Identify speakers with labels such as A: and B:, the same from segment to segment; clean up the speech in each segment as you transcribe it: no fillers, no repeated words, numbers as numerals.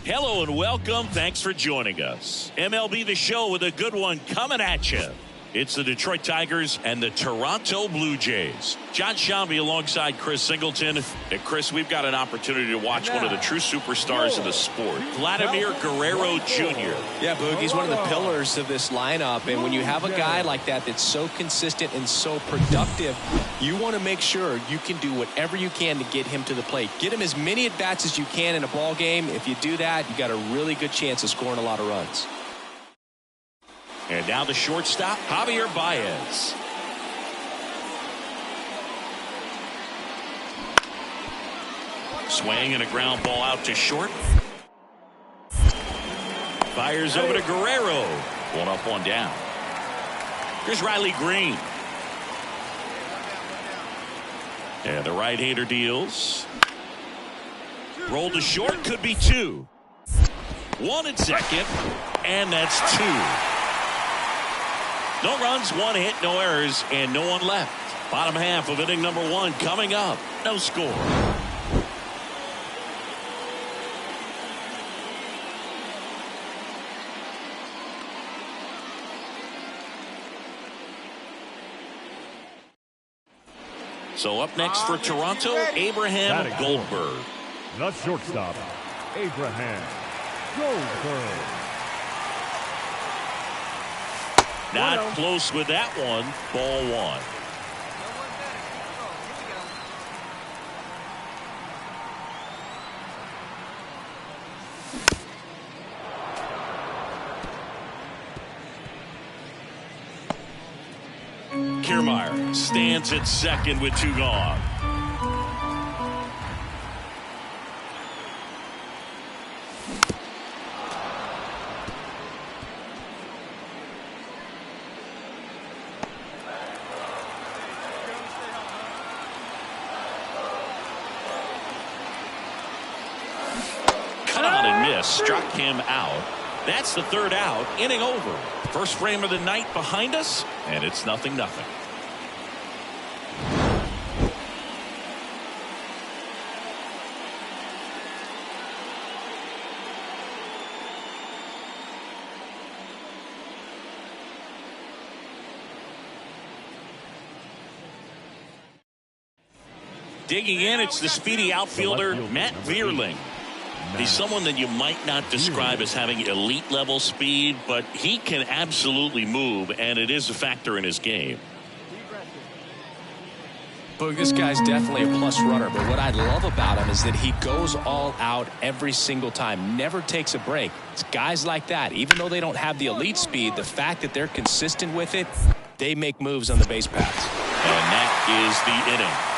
A: Hello and welcome. Thanks for joining us. MLB The Show with a good one coming at you. It's the Detroit Tigers and the Toronto Blue Jays. John Shambi alongside Chris Singleton. And Chris, we've got an opportunity to watch one of the true superstars of the sport, Vladimir Guerrero Jr.
B: Yeah, Boog, he's one of the pillars of this lineup. And when you have a guy like that that's so consistent and so productive, you want to make sure you can do whatever you can to get him to the plate. Get him as many at-bats as you can in a ball game. If you do that, you got a really good chance of scoring a lot of runs.
A: And now the shortstop, Javier Baez. Swing and a ground ball out to short. Fires over to Guerrero. One up, one down. Here's Riley Green. And the right-hander deals. Roll to short, could be two. One at second, and that's two. No runs, one hit, no errors, and no one left. Bottom half of inning number one coming up. No score. So up next for Toronto, Abraham Goldberg.
C: The shortstop, Abraham Goldberg.
A: Not close with that one. Ball one. Kiermaier stands at second with two gone. Struck him out. That's the third out. Inning over. First frame of the night behind us, and it's 0-0. Digging in, it's the speedy outfielder, Matt Vierling. He's someone that you might not describe as having elite level speed, but he can absolutely move, and it is a factor in his game.
B: Boog, this guy's definitely a plus runner, but what I love about him is that he goes all out every single time, never takes a break. It's guys like that, even though they don't have the elite speed, the fact that they're consistent with it, they make moves on the base paths.
A: And that is the inning.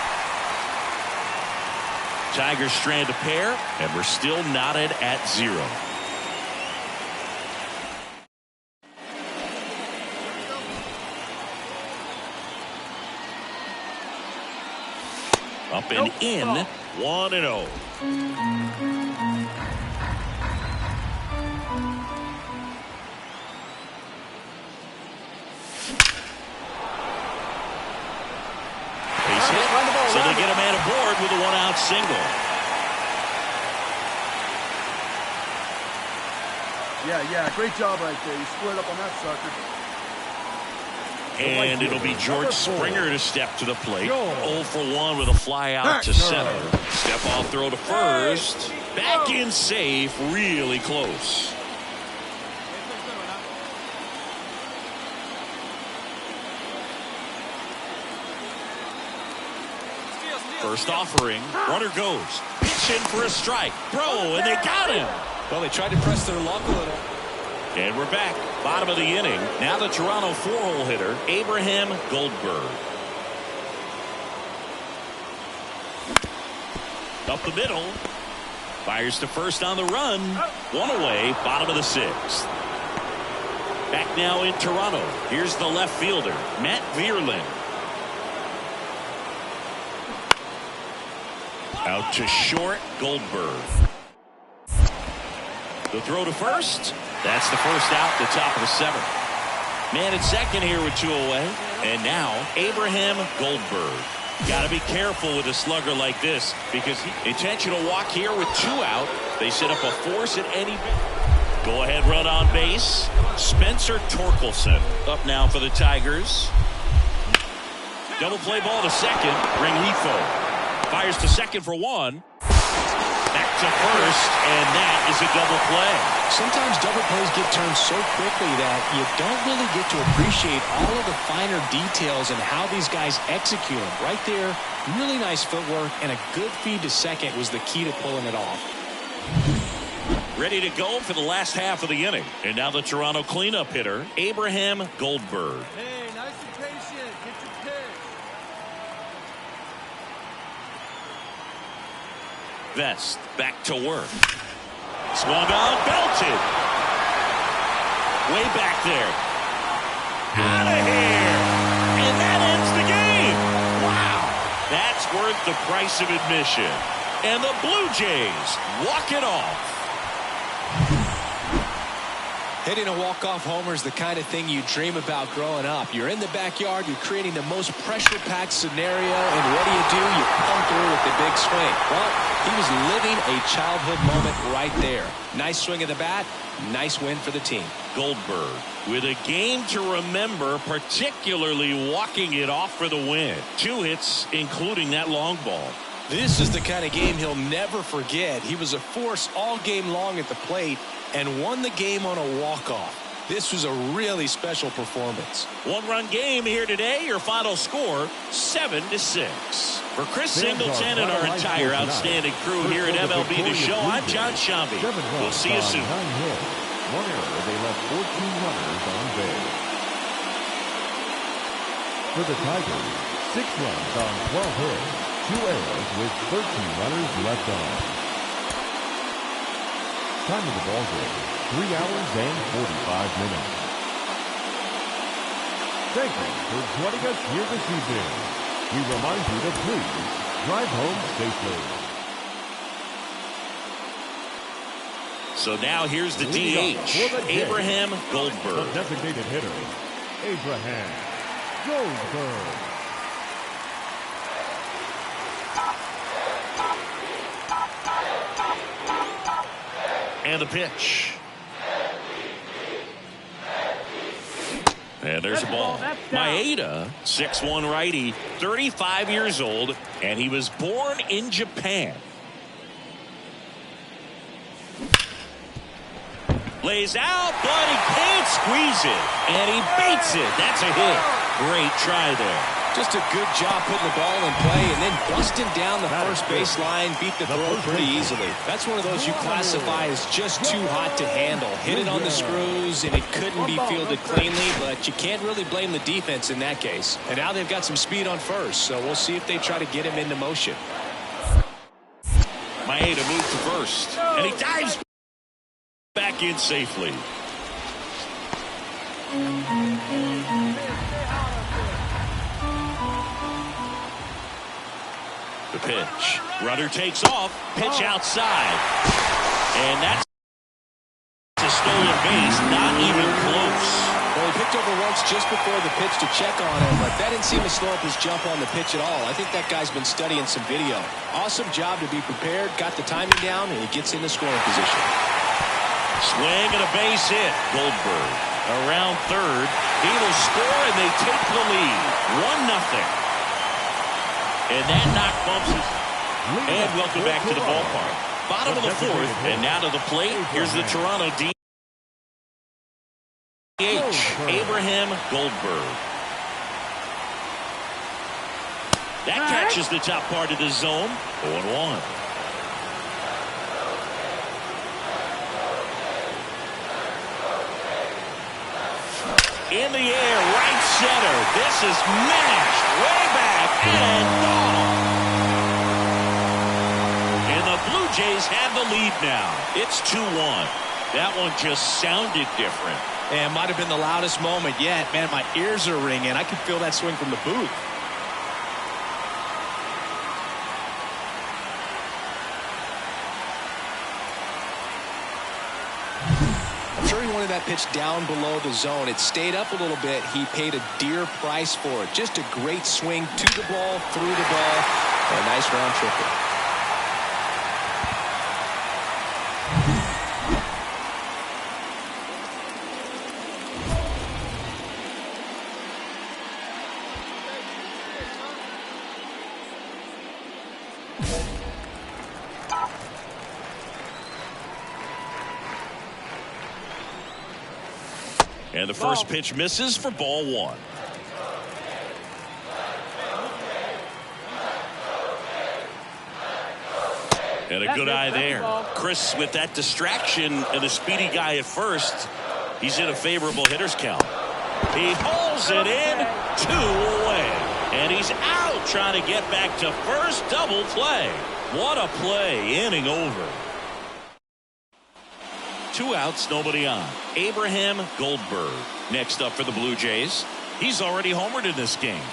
A: Tigers strand a pair, and we're still knotted at 0. Up and in, 1-0. So they get a man aboard with a one-out single.
D: Yeah, great job right there. You squared up on that sucker.
A: And it'll be George Springer to step to the plate. 0 for 1 with a fly out to center. Step off throw to first. Back in safe, really close. First offering, runner goes. Pitch in for a strike. Throw, and they got him.
B: Well, they tried to press their luck a little.
A: And we're back. Bottom of the inning. Now the Toronto four-hole hitter, Abraham Goldberg. Up the middle. Fires to first on the run. One away, bottom of the 6th. Back now in Toronto. Here's the left fielder, Matt Vierling. Out to short, Goldberg. The throw to first. That's the first out, the top of the 7th. Man at second here with 2 away. And now Abraham Goldberg. Got to be careful with a slugger like this because intentional walk here with 2 out. They set up a force at any go ahead run on base. Spencer Torkelson up now for the Tigers. Double play ball to second. Rengifo fires to second for 1. Back to first, and that is a double play.
B: Sometimes double plays get turned so quickly that you don't really get to appreciate all of the finer details and how these guys execute them. Right there, really nice footwork, and a good feed to second was the key to pulling it off.
A: Ready to go for the last half of the inning. And now the Toronto cleanup hitter, Abraham Goldberg.
D: Hey, nice and patient. Get your pitch.
A: Vest back to work. Swung on, belted. Way back there. Out of here. And that ends the game. Wow. That's worth the price of admission. And the Blue Jays walk it off.
B: Hitting a walk-off homer is the kind of thing you dream about growing up. You're in the backyard, you're creating the most pressure-packed scenario, and what do? You come through with the big swing. Well, he was living a childhood moment right there. Nice swing of the bat, nice win for the team.
A: Goldberg with a game to remember, particularly walking it off for the win. 2 hits, including that long ball.
B: This is the kind of game he'll never forget. He was a force all game long at the plate and won the game on a walk-off. This was a really special performance.
A: 1-run game here today. Your final score, 7-6. For Chris Singleton and our entire outstanding crew here at MLB The Show, I'm John Shambi. We'll see you soon.
C: 1 error, they left 14 runners on base. For the Tigers, 6 runs on 12 hits, 2 errors with 13 runners left on. Time of the ball game, 3 hours and 45 minutes. Thank you for joining us here this evening. We remind you to please drive home safely.
A: So now here's the DH, Abraham Goldberg.
C: The designated hitter, Abraham Goldberg.
A: And the pitch. And there's a ball. Maeda, 6'1" righty, 35 years old, and he was born in Japan. Lays out, but he can't squeeze it. And he beats it. That's a hit. Great try there.
B: Just a good job putting the ball in play and then busting down the first baseline, beat the throw pretty easily. That's one of those you classify as just too hot to handle. Hit it on the screws and it couldn't be fielded cleanly, but you can't really blame the defense in that case. And now they've got some speed on first, so we'll see if they try to get him into motion.
A: Maeda moves to first, and he dives back in safely. The pitch. Runner takes off. Pitch outside. And that's a stolen base. Not even close.
B: Well, he picked over once just before the pitch to check on him, but that didn't seem to slow up his jump on the pitch at all. I think that guy's been studying some video. Awesome job to be prepared. Got the timing down, and he gets into scoring position.
A: Swing and a base hit. Goldberg around third. He will score, and they take the lead. 1-0. And that knock bumps us. And welcome back to the ballpark. Bottom of the 4th, and now to the plate. Here's the Toronto DH, Abraham Goldberg. That catches the top part of the zone. 0-1. In the air, right center. This is mashed way back and gone. And the Blue Jays have the lead now. It's 2-1. That one just sounded different.
B: And might have been the loudest moment yet. Man, my ears are ringing. I could feel that swing from the booth. that pitch down below the zone. It stayed up a little bit. He paid a dear price for it. Just a great swing to the ball, through the ball. A nice round triple.
A: And the first pitch misses for ball one. And a good eye there. Chris, with that distraction and a speedy guy at first, he's in a favorable hitter's count. He hauls it in, 2 away. And he's out trying to get back to first. Double play. What a play. Inning over. 2 outs, nobody on. Abraham Goldberg next up for the Blue Jays. He's already homered in this game.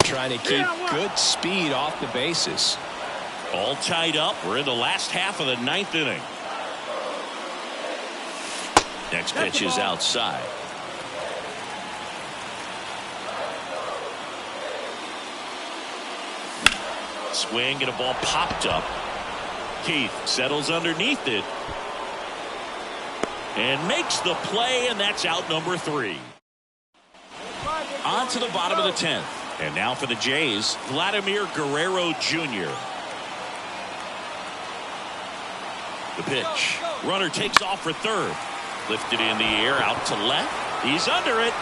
B: Trying to keep good speed off the bases.
A: All tied up. We're in the last half of the 9th inning. Next pitch is outside. Swing and a ball popped up. Keith settles underneath it and makes the play, and that's out number 3. On to the bottom of the 10th. And now for the Jays, Vladimir Guerrero Jr. The pitch. Runner takes off for third. Lifted in the air out to left. He's under it.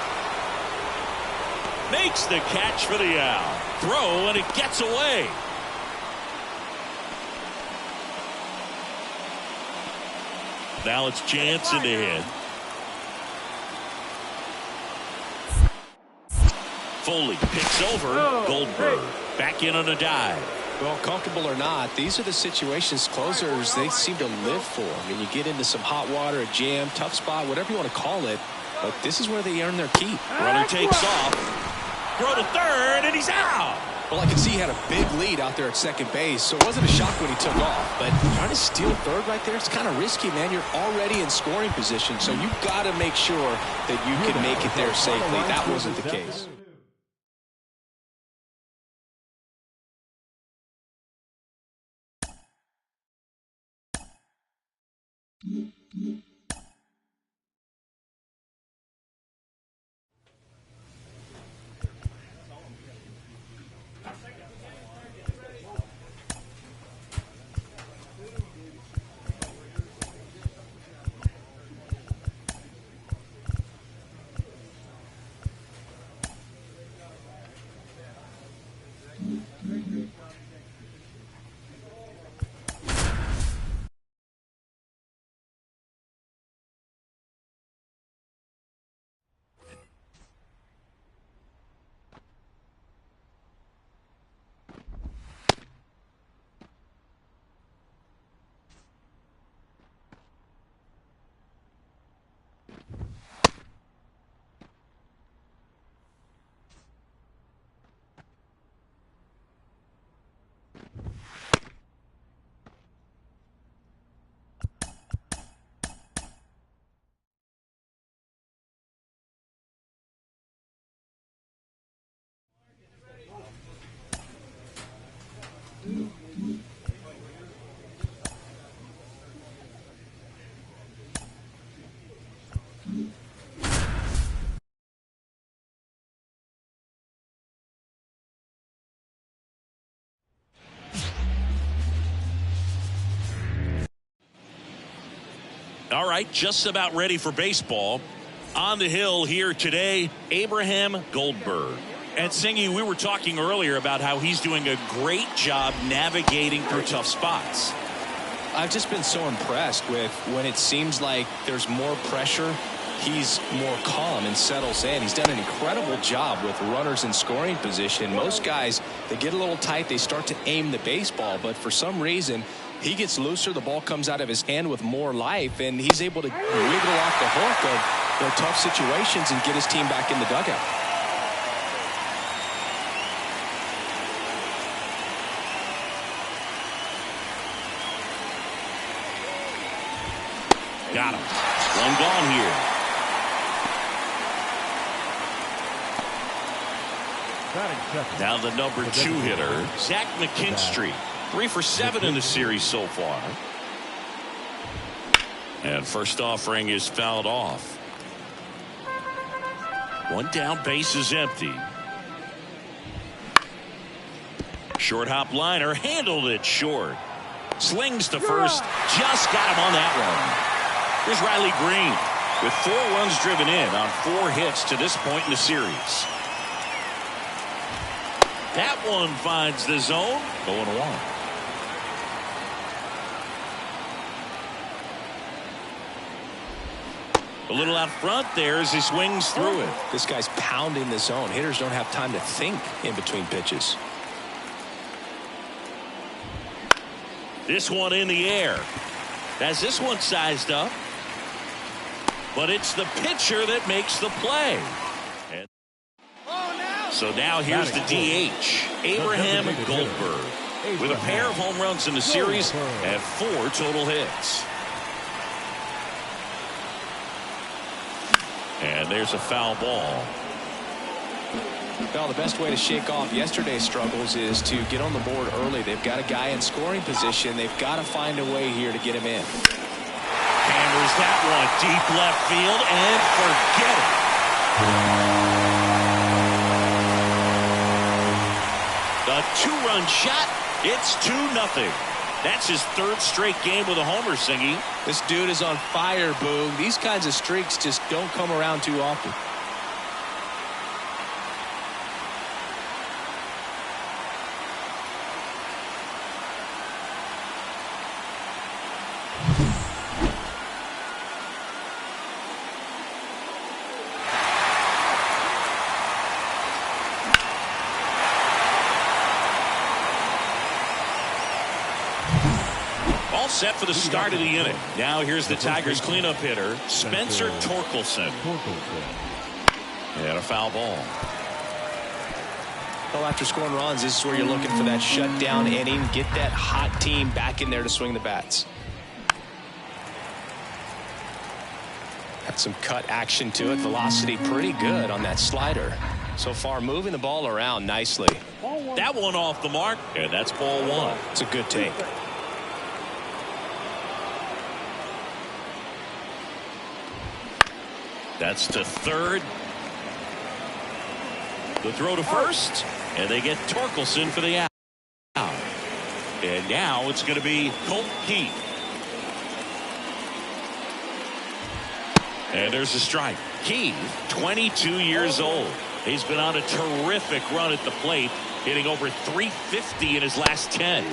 A: Makes the catch for the out. Throw, and it gets away. Now it's Jansen to hit. Foley picks over Goldberg. Back in on a dive.
B: Well, comfortable or not, these are the situations closers they seem to live for. I mean, you get into some hot water, a jam, tough spot, whatever you want to call it, but this is where they earn their keep.
A: Runner takes off. Throw to third, and he's out.
B: Well, I can see he had a big lead out there at second base, so it wasn't a shock when he took off. But trying to steal third right there, it's kind of risky, man. You're already in scoring position, so you've got to make sure that you can make it there safely. That wasn't the case.
A: All right, just about ready for baseball. On the hill here today, Abraham Goldberg. And Singy, we were talking earlier about how he's doing a great job navigating through tough spots.
B: I've just been so impressed with when it seems like there's more pressure, he's more calm and settles in. He's done an incredible job with runners in scoring position. Most guys, they get a little tight, they start to aim the baseball, but for some reason, he gets looser, the ball comes out of his hand with more life, and he's able to wiggle off the hook of tough situations and get his team back in the dugout.
A: Got him. One gone here. Now the number 2 hitter, Zach McKinstry. 3 for 7 in the series so far. And first offering is fouled off. One down, base is empty. Short hop liner, handled it short. Slings to first, just got him on that one. Here's Riley Green with 4 runs driven in on 4 hits to this point in the series. That one finds the zone, 0-1. A little out front there as he swings through it.
B: This guy's pounding the zone. Hitters don't have time to think in between pitches.
A: This one in the air. Has this one sized up. But it's the pitcher that makes the play. And so now here's the DH, Abraham Goldberg, with a pair of home runs in the series and 4 total hits. And there's a foul ball.
B: Well, the best way to shake off yesterday's struggles is to get on the board early. They've got a guy in scoring position. They've got to find a way here to get him in.
A: Hammers that one deep left field and forget it. The 2-run shot. It's 2-0. That's his 3rd straight game with a homer, Singy.
B: This dude is on fire, Boog. These kinds of streaks just don't come around too often.
A: Set for the start of the inning. Now here's the Tigers cleanup hitter, Spencer Torkelson. And a foul ball.
B: Well, after scoring runs, this is where you're looking for that shutdown inning. Get that hot team back in there to swing the bats. Got some cut action to it. Velocity pretty good on that slider. So far, moving the ball around nicely.
A: That one off the mark, and that's ball 1.
B: It's a good take.
A: That's to third. The throw to first, and they get Torkelson for the out. And now it's going to be Colt Keith. And there's a strike. Keith, 22 years old. He's been on a terrific run at the plate, hitting over 350 in his last 10.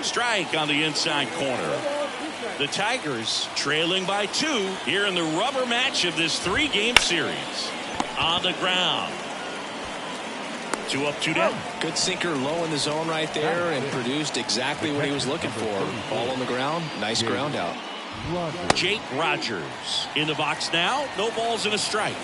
A: Strike on the inside corner. The Tigers trailing by 2 here in the rubber match of this 3-game series. On the ground. 2 up, 2 down.
B: Good sinker low in the zone right there and produced exactly what he was looking for. Ball on the ground. Nice ground out.
A: Jake Rogers in the box now. No balls and a strike.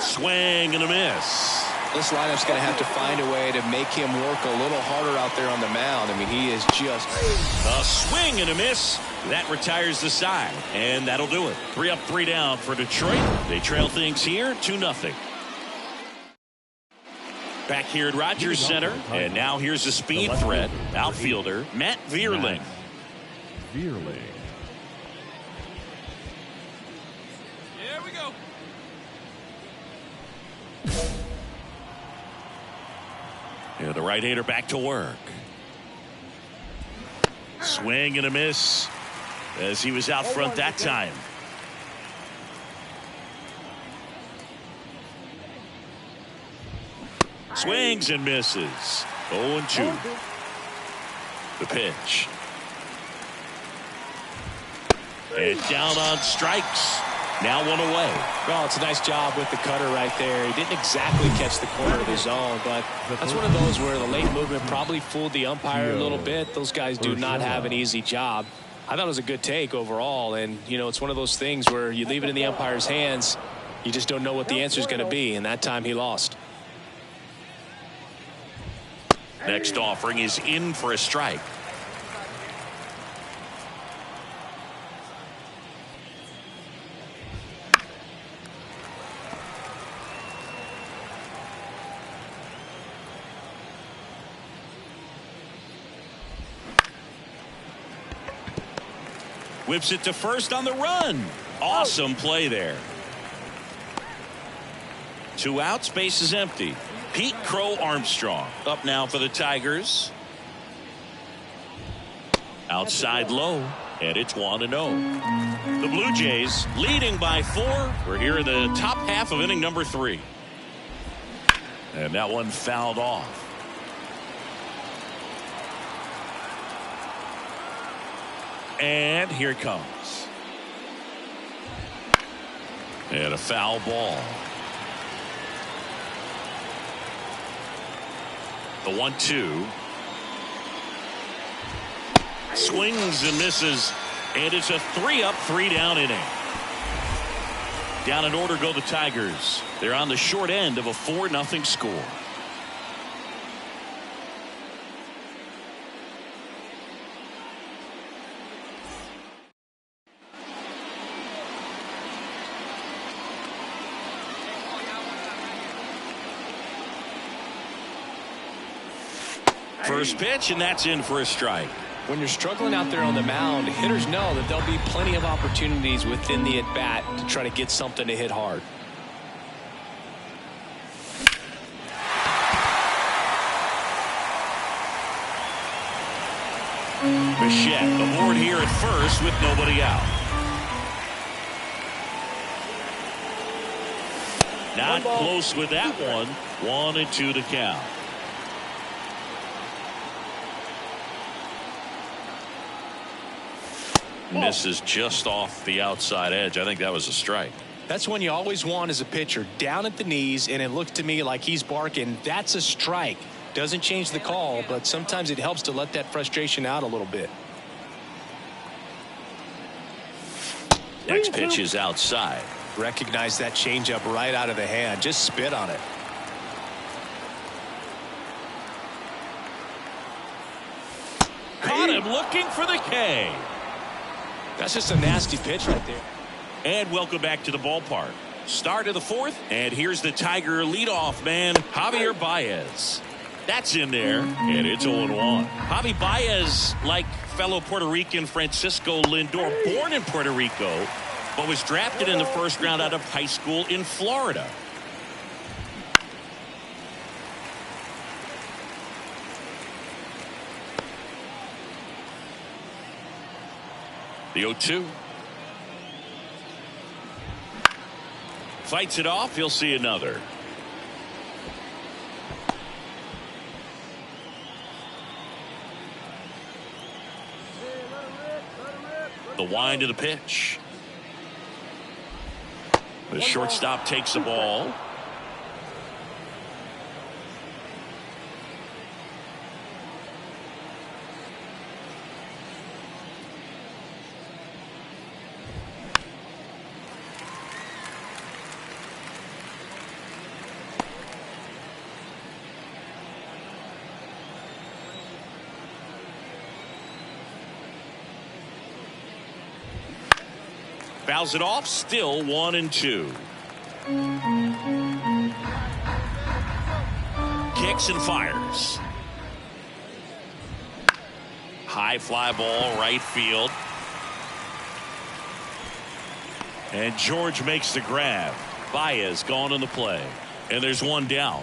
A: Swing and a miss.
B: This lineup's going to have to find a way to make him work a little harder out there on the mound. I mean, he is just...
A: A swing and a miss. That retires the side. And that'll do it. 3 up, 3 down for Detroit. They trail things here 2-0. Back here at Rogers Center. And now here's a speed threat. Outfielder Matt Vierling.
C: Here we go.
A: And the right-hander back to work. Swing and a miss as he was out front that time. Swings and misses. 0-2. The pitch. And down on strikes. Now 1 away.
B: Well, it's a nice job with the cutter right there. He didn't exactly catch the corner of the zone, but that's one of those where the late movement probably fooled the umpire a little bit. Those guys do not have an easy job. I thought it was a good take overall, and, you know, it's one of those things where you leave it in the umpire's hands. You just don't know what the answer is going to be, and that time he lost.
A: Next offering is in for a strike. Whips it to first on the run. Awesome play there. 2 outs, base is empty. Pete Crow Armstrong up now for the Tigers. Outside low, and it's 1-0. The Blue Jays leading by 4. We're here in the top half of inning number 3. And that one fouled off. And here it comes. And a foul ball. The 1-2. Swings and misses. And it's a 3-up, 3-down inning. Down in order go the Tigers. They're on the short end of a 4-0 score. First pitch, and that's in for a strike.
B: When you're struggling out there on the mound, hitters know that there'll be plenty of opportunities within the at-bat to try to get something to hit hard.
A: Bichette aboard here at first with nobody out. Not close with that one. 1-2 to count. Misses just off the outside edge. I think that was a strike.
B: That's one you always want as a pitcher, down at the knees, and it looked to me like he's barking. That's a strike. Doesn't change the call, but sometimes it helps to let that frustration out a little bit.
A: Next pitch is outside.
B: Recognize that changeup right out of the hand. Just spit on it.
A: Caught him looking for the K.
B: That's just a nasty pitch right there.
A: And welcome back to the ballpark. Start of the 4th, and here's the Tiger leadoff man, Javier Baez. That's in there, and it's 0-1. Javi Baez, like fellow Puerto Rican Francisco Lindor, born in Puerto Rico, but was drafted in the first round out of high school in Florida. The 0-2. Fights it off. He'll see another. The wind of the pitch. The shortstop takes the ball. Fouls it off. Still 1-2. Kicks and fires. High fly ball right field. And George makes the grab. Baez gone in the play. And there's one down.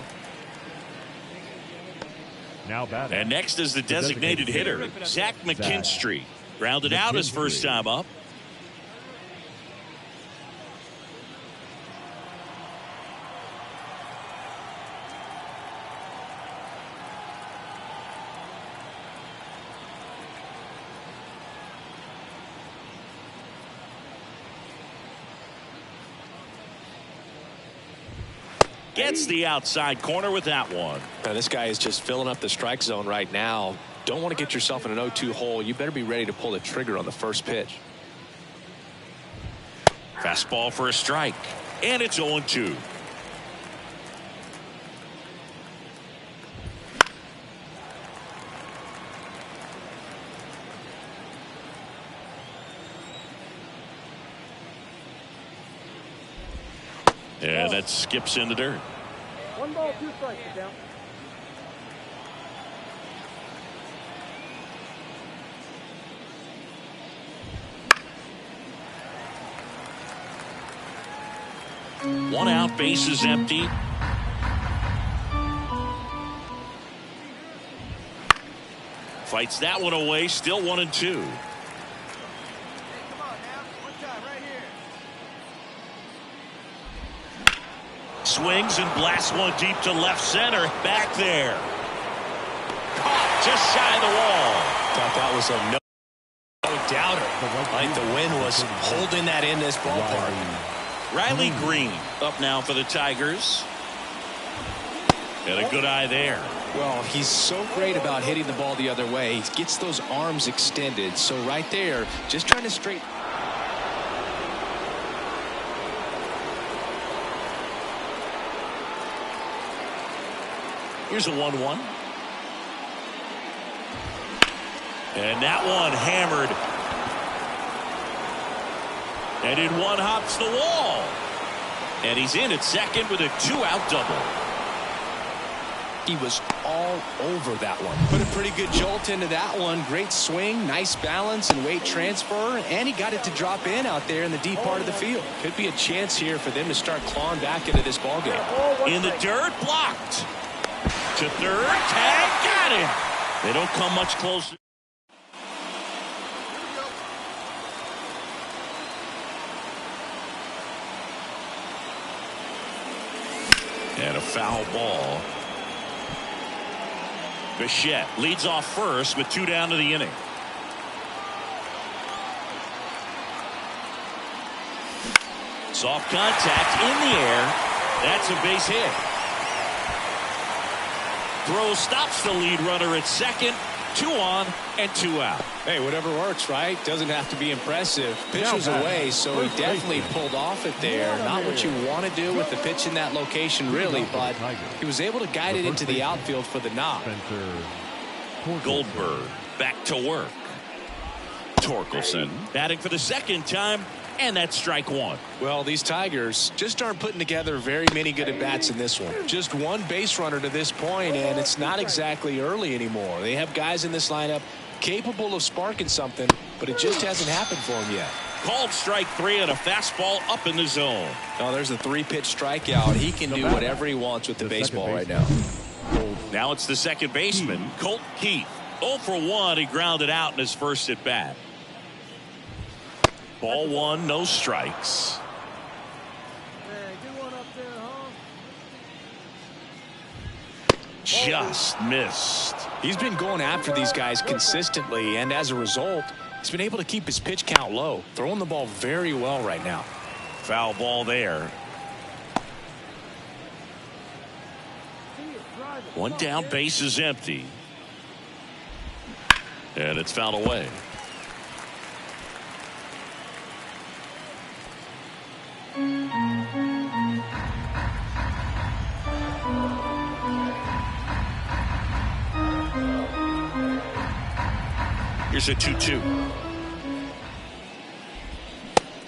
C: Now batting.
A: And next is the designated hitter, Zach McKinstry. Grounded out his first time up. Gets the outside corner with that one.
B: Now, this guy is just filling up the strike zone right now. Don't want to get yourself in an 0-2 hole. You better be ready to pull the trigger on the first pitch.
A: Fastball for a strike. And it's 0-2. Yeah, that skips in the dirt.
D: 1 ball, 2 strikes, down.
A: One out, bases empty. Fights that one away, still 1-2. Swings and blasts one deep to left center. Back there. Caught just shy of the wall.
B: Thought that was a no doubter. Like the wind was holding that in this ballpark.
A: Riley Green up now for the Tigers. And a good eye there.
B: Well, he's so great about hitting the ball the other way. He gets those arms extended. So right there, just trying to straighten.
A: Here's a 1-1. And that one hammered. And in one hops the wall. And he's in at second with a 2-out double.
B: He was all over that one. Put a pretty good jolt into that one. Great swing, nice balance and weight transfer. And he got it to drop in out there in the deep part of the field. Could be a chance here for them to start clawing back into this ballgame.
A: In the dirt, blocked. To third, tag, got him. They don't come much closer. And a foul ball. Bichette leads off first with 2 down to the inning. Soft contact in the air. That's a base hit. Throw stops the lead runner at second. 2 on and 2 out.
B: Hey, whatever works, right? Doesn't have to be impressive. Pitch was away, so he definitely pulled off it there. Not what you want to do with the pitch in that location, really, but he was able to guide it into the outfield for the knock.
A: Goldberg back to work. Torkelson batting for the second time, and that's strike 1.
B: Well, these Tigers just aren't putting together very many good at-bats in this one. Just one base runner to this point, and it's not exactly early anymore. They have guys in this lineup capable of sparking something, but it just hasn't happened for them yet.
A: Called strike 3 and a fastball up in the zone.
B: Oh, there's a 3-pitch strikeout. He can do whatever he wants with the baseball right now.
A: Now it's the second baseman, Colt Keith. 0 for 1, he grounded out in his first at-bat. Ball 1, no strikes. Just missed.
B: He's been going after these guys consistently, and as a result, he's been able to keep his pitch count low, throwing the ball very well right now.
A: Foul ball there. 1 down, base is empty. And it's fouled away. Here's a 2-2.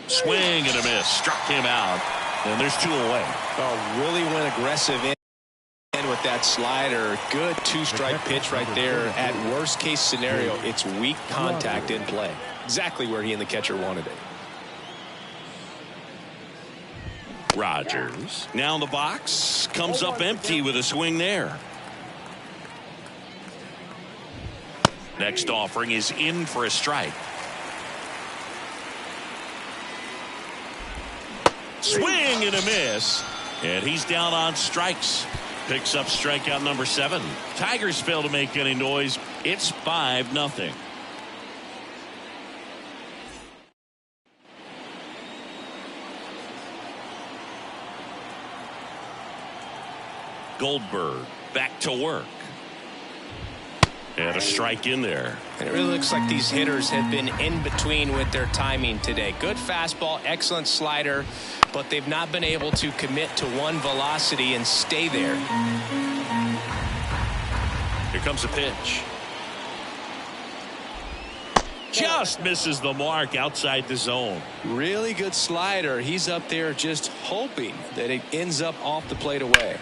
A: Swing and a miss. Struck him out. And there's 2 away.
B: Oh, really went aggressive in with that slider. Good 2-strike pitch right there. At worst case scenario, it's weak contact in play. Exactly where he and the catcher wanted it.
A: Rogers now in the box. Comes up empty with a swing there. Next offering is in for a strike. Swing and a miss. And he's down on strikes. Picks up strikeout number 7. Tigers fail to make any noise. It's 5-0. Goldberg back to work. And a strike in there.
B: And it really looks like these hitters have been in between with their timing today. Good fastball, excellent slider, but they've not been able to commit to one velocity and stay there.
A: Here comes a pitch. Just misses the mark outside the zone.
B: Really good slider. He's up there just hoping that it ends up off the plate away.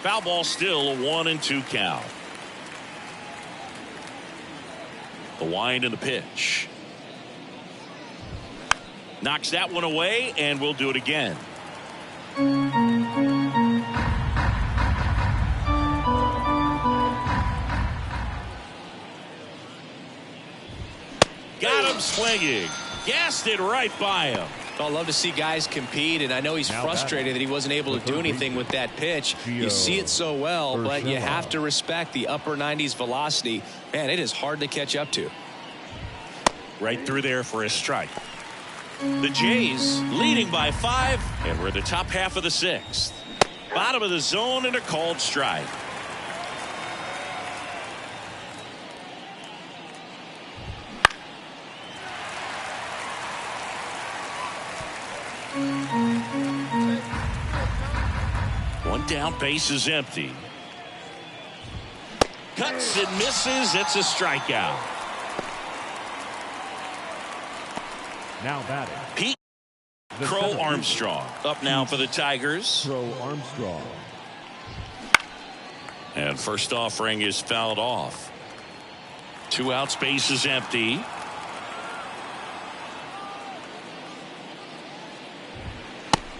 A: Foul ball, still a 1-2 count. The wind and the pitch. Knocks that one away, and we'll do it again. Got him swinging. Gassed it right by him.
B: I'd love to see guys compete, and I know he's frustrated that he wasn't able to do anything with that pitch. You see it so well, but you have to respect the upper 90s velocity. Man, it is hard to catch up to.
A: Right through there for a strike. The Jays leading by 5, and we're in the top half of the 6th. Bottom of the zone and a called strike. One down, base is empty. Cuts and misses. It's a strikeout.
C: Now batting.
A: Pete Crow Armstrong up now for the Tigers.
C: Crow Armstrong.
A: And first offering is fouled off. 2 outs, base is empty.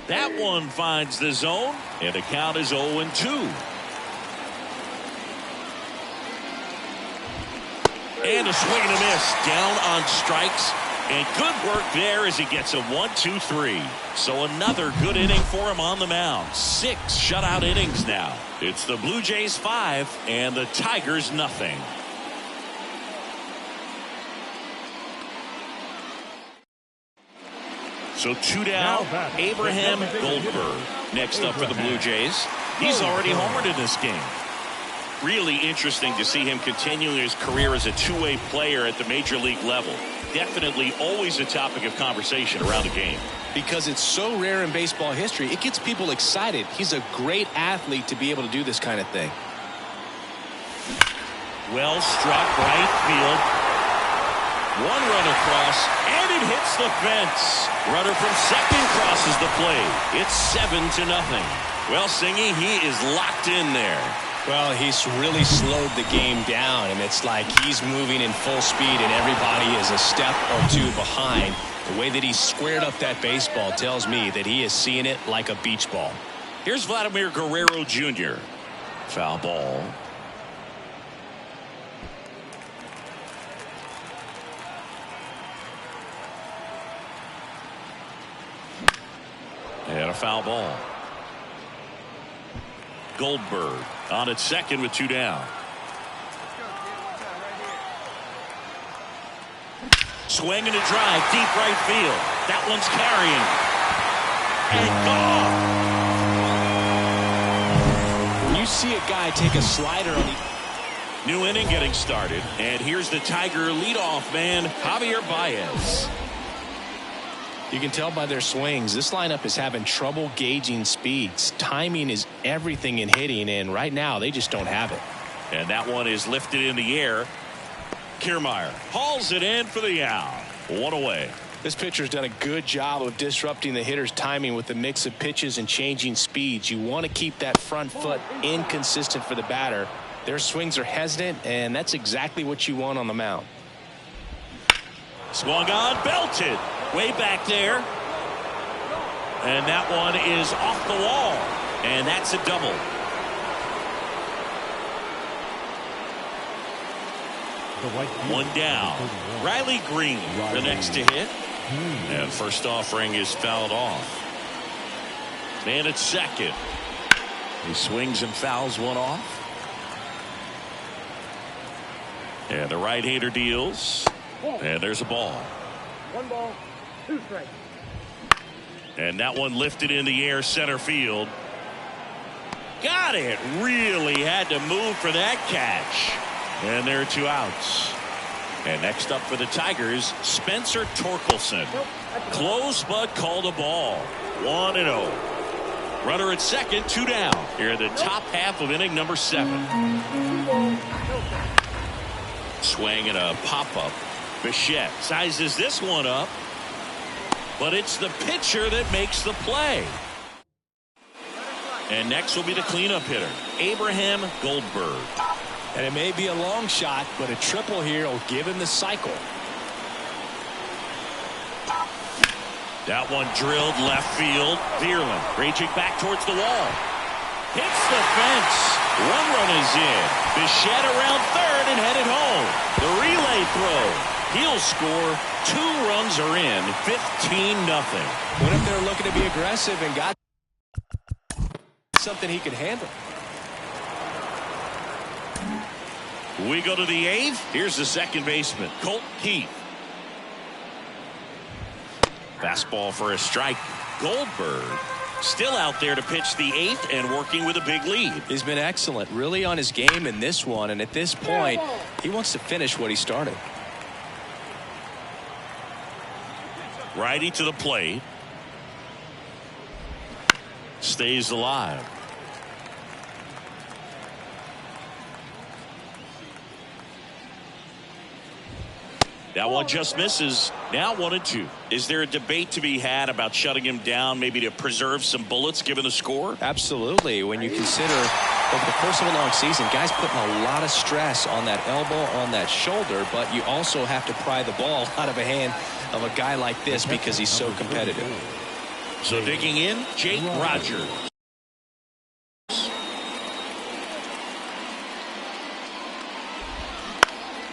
A: That one finds the zone, and the count is 0-2. And a swing and a miss. Down on strikes. And good work there as he gets a 1-2-3. So another good inning for him on the mound. 6 shutout innings now. It's the Blue Jays 5 and the Tigers nothing. So 2 down, Abraham Goldberg next up for the Blue Jays. He's already homered in this game. Really interesting to see him continuing his career as a two-way player at the major league level. Definitely always a topic of conversation around the game.
B: Because it's so rare in baseball history, it gets people excited. He's a great athlete to be able to do this kind of thing.
A: Well struck right field. 1 run across, and it hits the fence. Runner from second crosses the plate. It's 7-0. Well, Singy, he is locked in there.
B: Well, he's really slowed the game down, and it's like he's moving in full speed, and everybody is a step or 2 behind. The way that he squared up that baseball tells me that he is seeing it like a beach ball.
A: Here's Vladimir Guerrero Jr. Foul ball. And a foul ball. Goldberg on at second with 2 down. Swing and a drive deep right field. That one's carrying. And gone.
B: When you see a guy take a slider on the
A: new inning getting started, and here's the Tiger leadoff man, Javier Baez.
B: You can tell by their swings, this lineup is having trouble gauging speeds. Timing is everything in hitting, and right now they just don't have it.
A: And that one is lifted in the air. Kiermaier hauls it in for the out. 1 away.
B: This pitcher's done a good job of disrupting the hitter's timing with the mix of pitches and changing speeds. You want to keep that front foot inconsistent for the batter. Their swings are hesitant, and that's exactly what you want on the mound.
A: Swung on, belted. Way back there. And that one is off the wall. And that's a double. One down. Riley Green, the next to hit. And first offering is fouled off. Man at second. He swings and fouls one off. And the right-hander deals. And there's a ball.
D: 1 ball, 2 strikes.
A: And that one lifted in the air center field. Got it. Really had to move for that catch. And there are 2 outs. And next up for the Tigers, Spencer Torkelson. Close but called a ball. 1-0. Runner at second, 2 down. Here in the top half of inning number 7. Swing and a pop-up. Bichette sizes this one up. But it's the pitcher that makes the play. And next will be the cleanup hitter, Abraham Goldberg.
B: And it may be a long shot, but a triple here will give him the cycle.
A: That one drilled left field. Vierling raging back towards the wall. Hits the fence. One run is in. Bichette around third and headed home. The relay throw. He'll score. 2 runs are in. 15-0.
B: Went up there looking to be aggressive and got something he could handle.
A: We go to the 8th. Here's the second baseman, Colt Heath. Fastball for a strike. Goldberg still out there to pitch the 8th and working with a big lead.
B: He's been excellent, really on his game in this one, and at this point, he wants to finish what he started.
A: Righty to the plate. Stays alive. That one just misses. Now 1-2. Is there a debate to be had about shutting him down, maybe to preserve some bullets given the score?
B: Absolutely. When you consider over the course of a long season, guys putting a lot of stress on that elbow, on that shoulder, but you also have to pry the ball out of a hand of a guy like this because he's so competitive.
A: So digging in, Jake Rogers.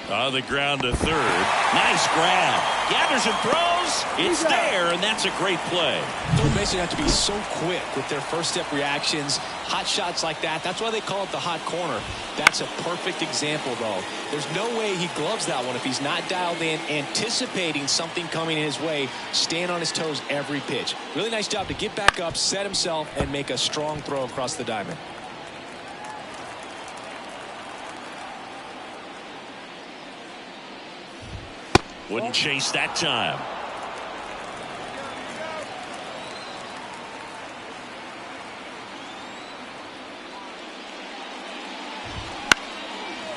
A: On the ground to third. Nice grab. Gathers and throws. It's there, and that's a great play.
B: Third basemen have to be so quick with their first step reactions. Hot shots like that. That's why they call it the hot corner. That's a perfect example, though. There's no way he gloves that one if he's not dialed in, anticipating something coming his way, staying on his toes every pitch. Really nice job to get back up, set himself, and make a strong throw across the diamond.
A: Wouldn't chase that time.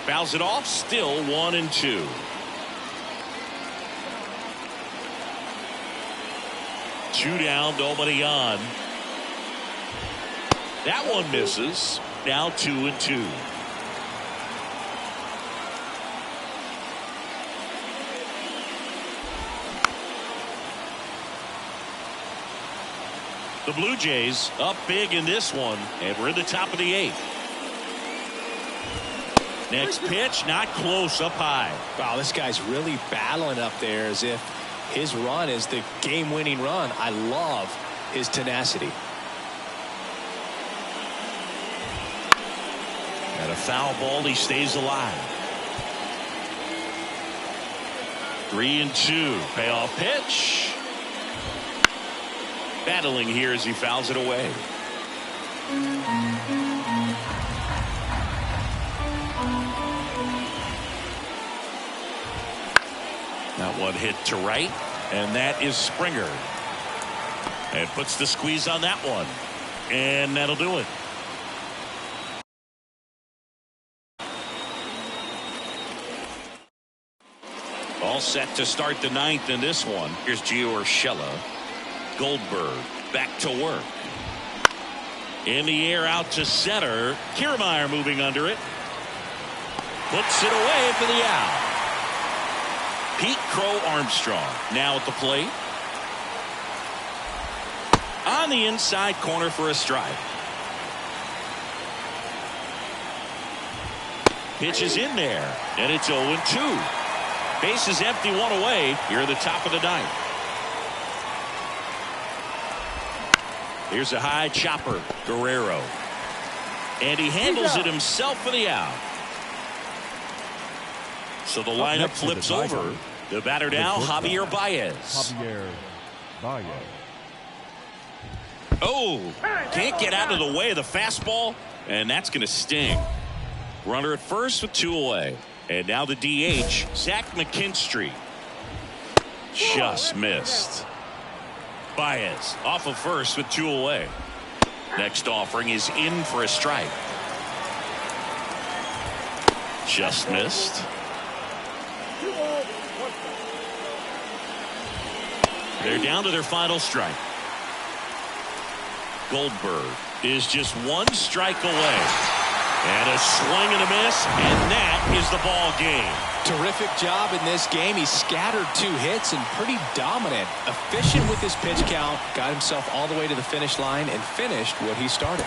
A: Fouls it off. Still 1-2. Two down, nobody on. That one misses. Now 2-2. The Blue Jays up big in this one, and we're in the top of the 8th. Next pitch, not close, up high.
B: Wow, this guy's really battling up there as if his run is the game-winning run. I love his tenacity.
A: At a foul ball, he stays alive. 3-2. Payoff pitch. Battling here as he fouls it away. That one hit to right, and that is Springer. And puts the squeeze on that one. And that'll do it. All set to start the 9th in this one. Here's Gio Urshela. Goldberg back to work. In the air out to center. Kiermaier moving under it. Puts it away for the out. Pete Crow Armstrong now at the plate. On the inside corner for a strike. Pitch is in there, and it's 0-2. Base is empty, one away. Here at the top of the 9th. Here's a high chopper, Guerrero. And he handles it himself for the out. So the lineup flips over. The batter now, Javier Baez. Oh, can't get out of the way of the fastball, and that's going to sting. Runner at first with 2 away. And now the DH, Zach McKinstry. Just missed. Baez off of first with 2 away. Next offering is in for a strike. Just missed. They're down to their final strike. Goldberg is just 1 strike away. And a swing and a miss, and that is the ball game.
B: Terrific job in this game. He scattered 2 hits and pretty dominant. Efficient with his pitch count. Got himself all the way to the finish line and finished what he started.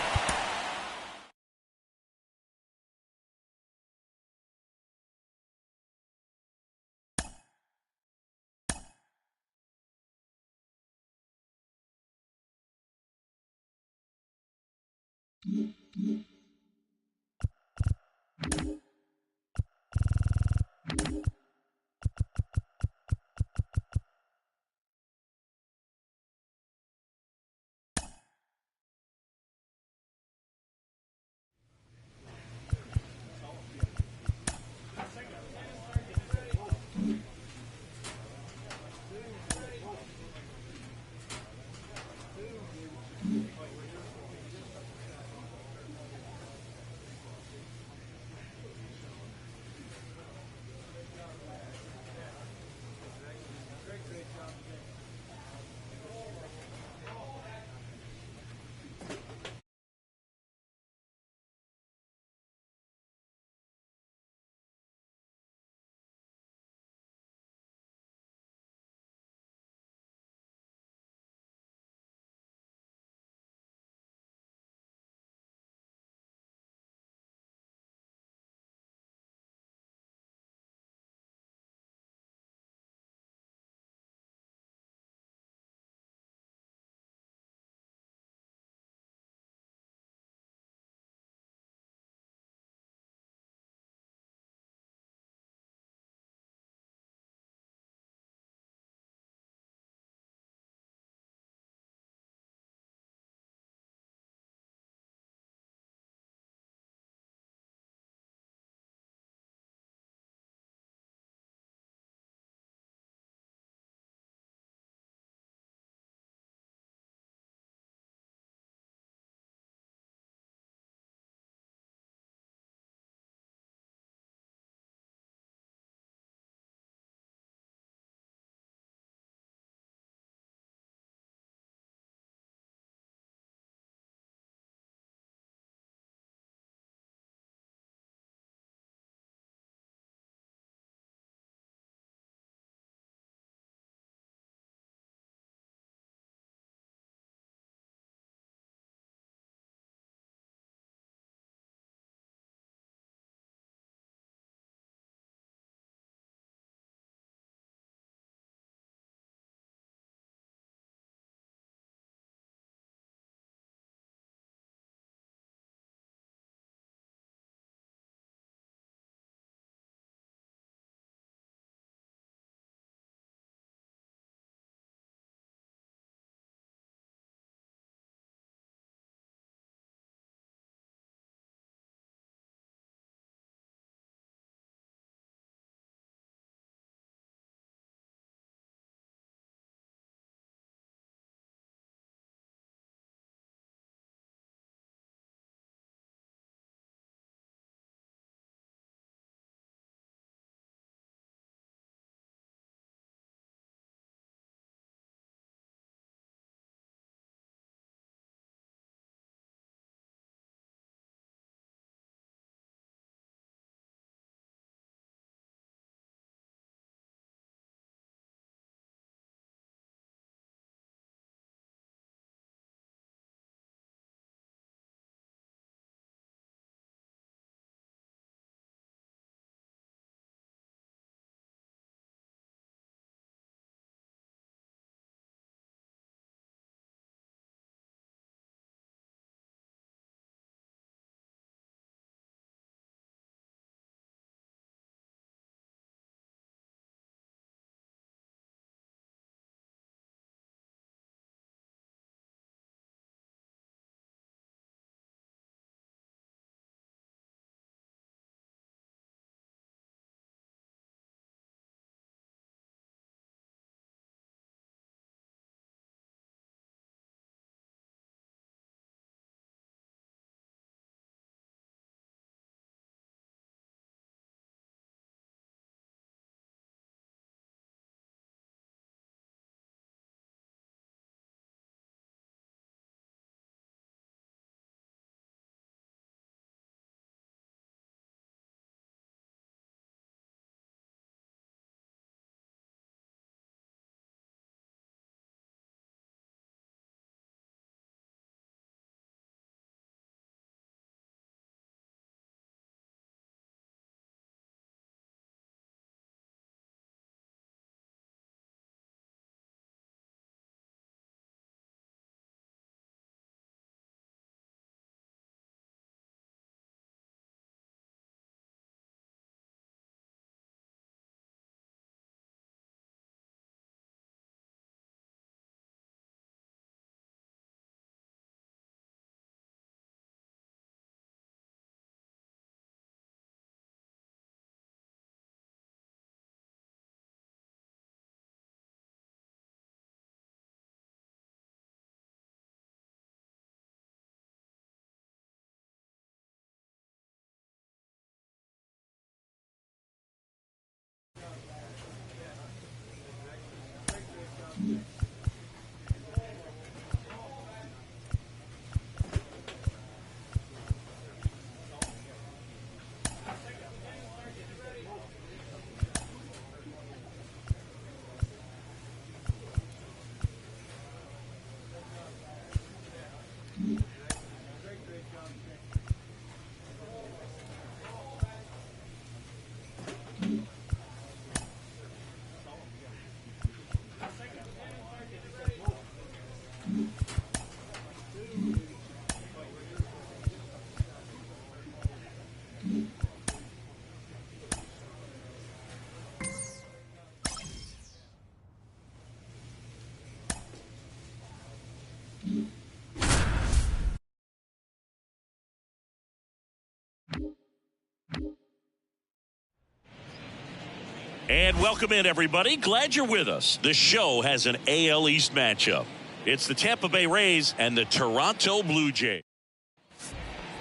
A: And welcome in, everybody. Glad you're with us. The show has an AL East matchup. It's the Tampa Bay Rays and the Toronto Blue Jays.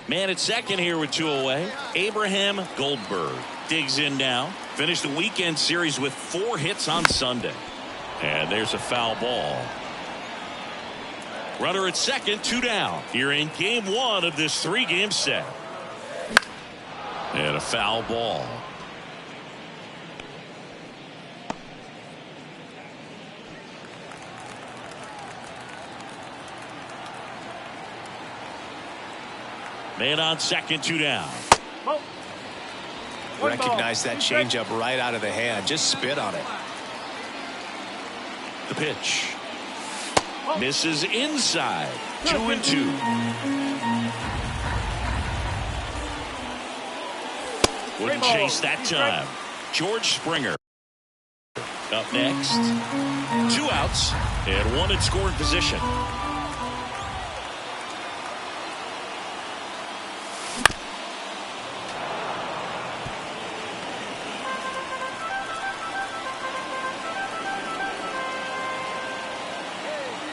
A: Man at second here with 2 away. Abraham Goldberg digs in now. Finished the weekend series with 4 hits on Sunday. And there's a foul ball. Runner at second, 2 down. Here in game 1 of this 3-game set. And a foul ball. Man on second, 2 down.
B: Recognize that changeup right out of the hand. Just spit on it.
A: The pitch. Misses inside. 2-2. Wouldn't chase that time. George Springer up next. 2 outs and 1 in scoring position.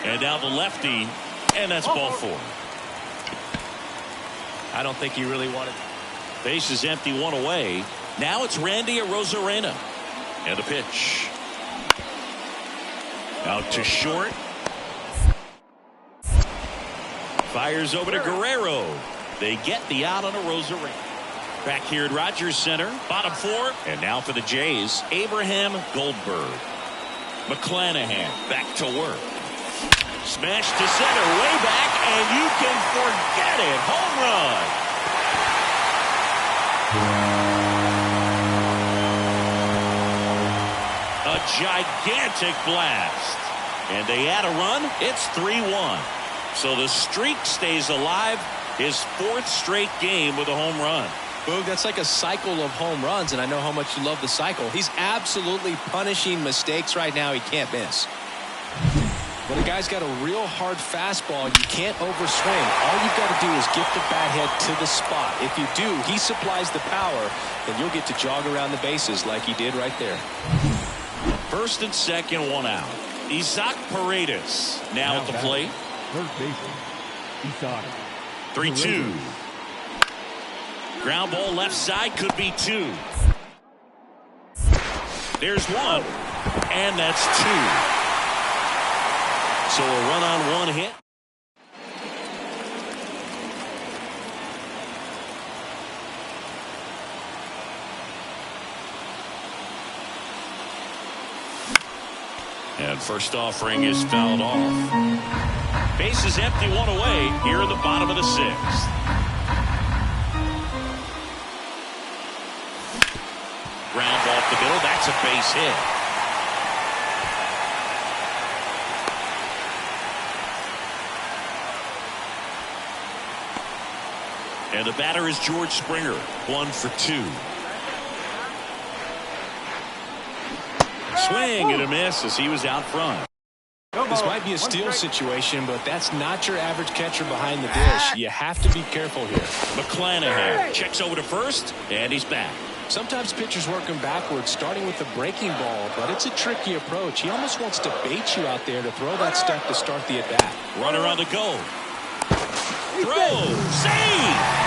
A: And now the lefty, and that's ball 4.
B: I don't think he really wanted.
A: Base is empty, 1 away. Now it's Randy Arozarena. And the pitch. Out to short. Fires over to Guerrero. They get the out on Arozarena. Back here at Rogers Center, bottom 4. And now for the Jays, Abraham Goldberg. McClanahan back to work. Smash to center, way back, and you can forget it. Home run. A gigantic blast. And they add a run. It's 3-1. So the streak stays alive. His 4th straight game with a home run.
B: Boog, that's like a cycle of home runs, and I know how much you love the cycle. He's absolutely punishing mistakes right now he can't miss. When a guy's got a real hard fastball, you can't overswing. All you've got to do is get the bat head to the spot. If you do, he supplies the power, and you'll get to jog around the bases like he did right there.
A: First and second, 1 out. Isaac Paredes now at the plate.
C: Third baseman, Isaac.
A: 3-2. Ground ball left side, could be 2. There's 1, and that's 2. So a run on 1 hit. And first offering is fouled off. Base is empty, 1 away here in the bottom of the 6th. Ground ball up the middle. That's a base hit. And the batter is George Springer, 1 for 2. Swing and a miss as he was out front.
B: This might be a steal situation, but that's not your average catcher behind the dish. You have to be careful here.
A: McClanahan checks over to first, and he's back.
B: Sometimes pitchers work him backwards, starting with the breaking ball, but it's a tricky approach. He almost wants to bait you out there to throw that stuff to start the at-bat.
A: Runner on the go. Throw. Save.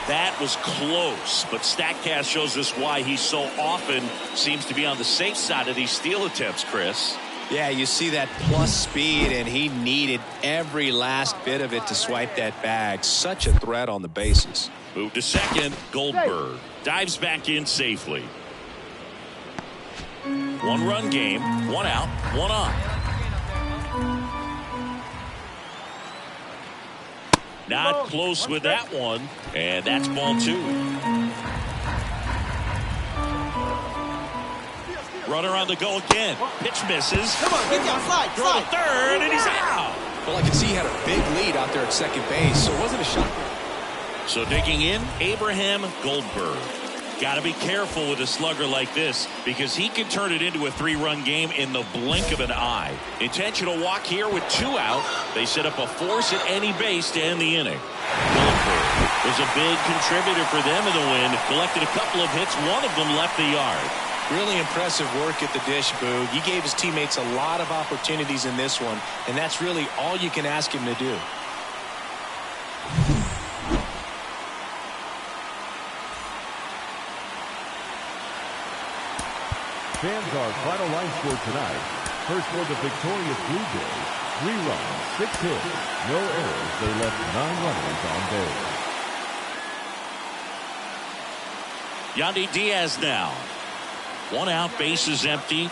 A: That was close, but StatCast shows us why he so often seems to be on the safe side of these steal attempts, Chris.
B: Yeah, you see that plus speed, and he needed every last bit of it to swipe that bag. Such a threat on the bases.
A: Move to second. Goldberg dives back in safely. 1-run game, 1 out, 1 on. Not close with that one, and that's ball 2. Runner on the go again. Pitch misses.
E: Come on, get down, slide,
A: Throw to third, and he's out.
B: Well, I can see he had a big lead out there at second base, so it wasn't a shot.
A: So digging in, Abraham Goldberg. Got to be careful with a slugger like this because he can turn it into a 3-run game in the blink of an eye. Intentional walk here with 2 out. They set up a force at any base to end the inning. Goldberg was a big contributor for them in the win. Collected a couple of hits. One of them left the yard.
B: Really impressive work at the dish, Boog. He gave his teammates a lot of opportunities in this one, and that's really all you can ask him to do.
C: Fans, our final line score tonight. First for the victorious Blue Jays, 3 runs, 6 hits, no errors. They left 9 runners on base.
A: Yandy Diaz now. 1 out, bases empty.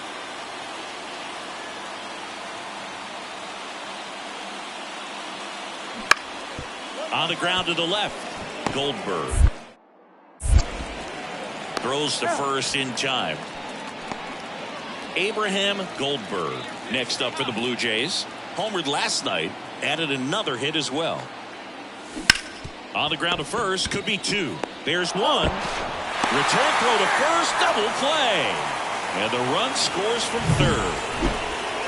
A: On the ground to the left, Goldberg. Throws to first in time. Abraham Goldberg next up for the Blue Jays. Homered last night, added another hit as well. On the ground to first, could be 2. There's 1. Return throw to first, double play. And the run scores from third.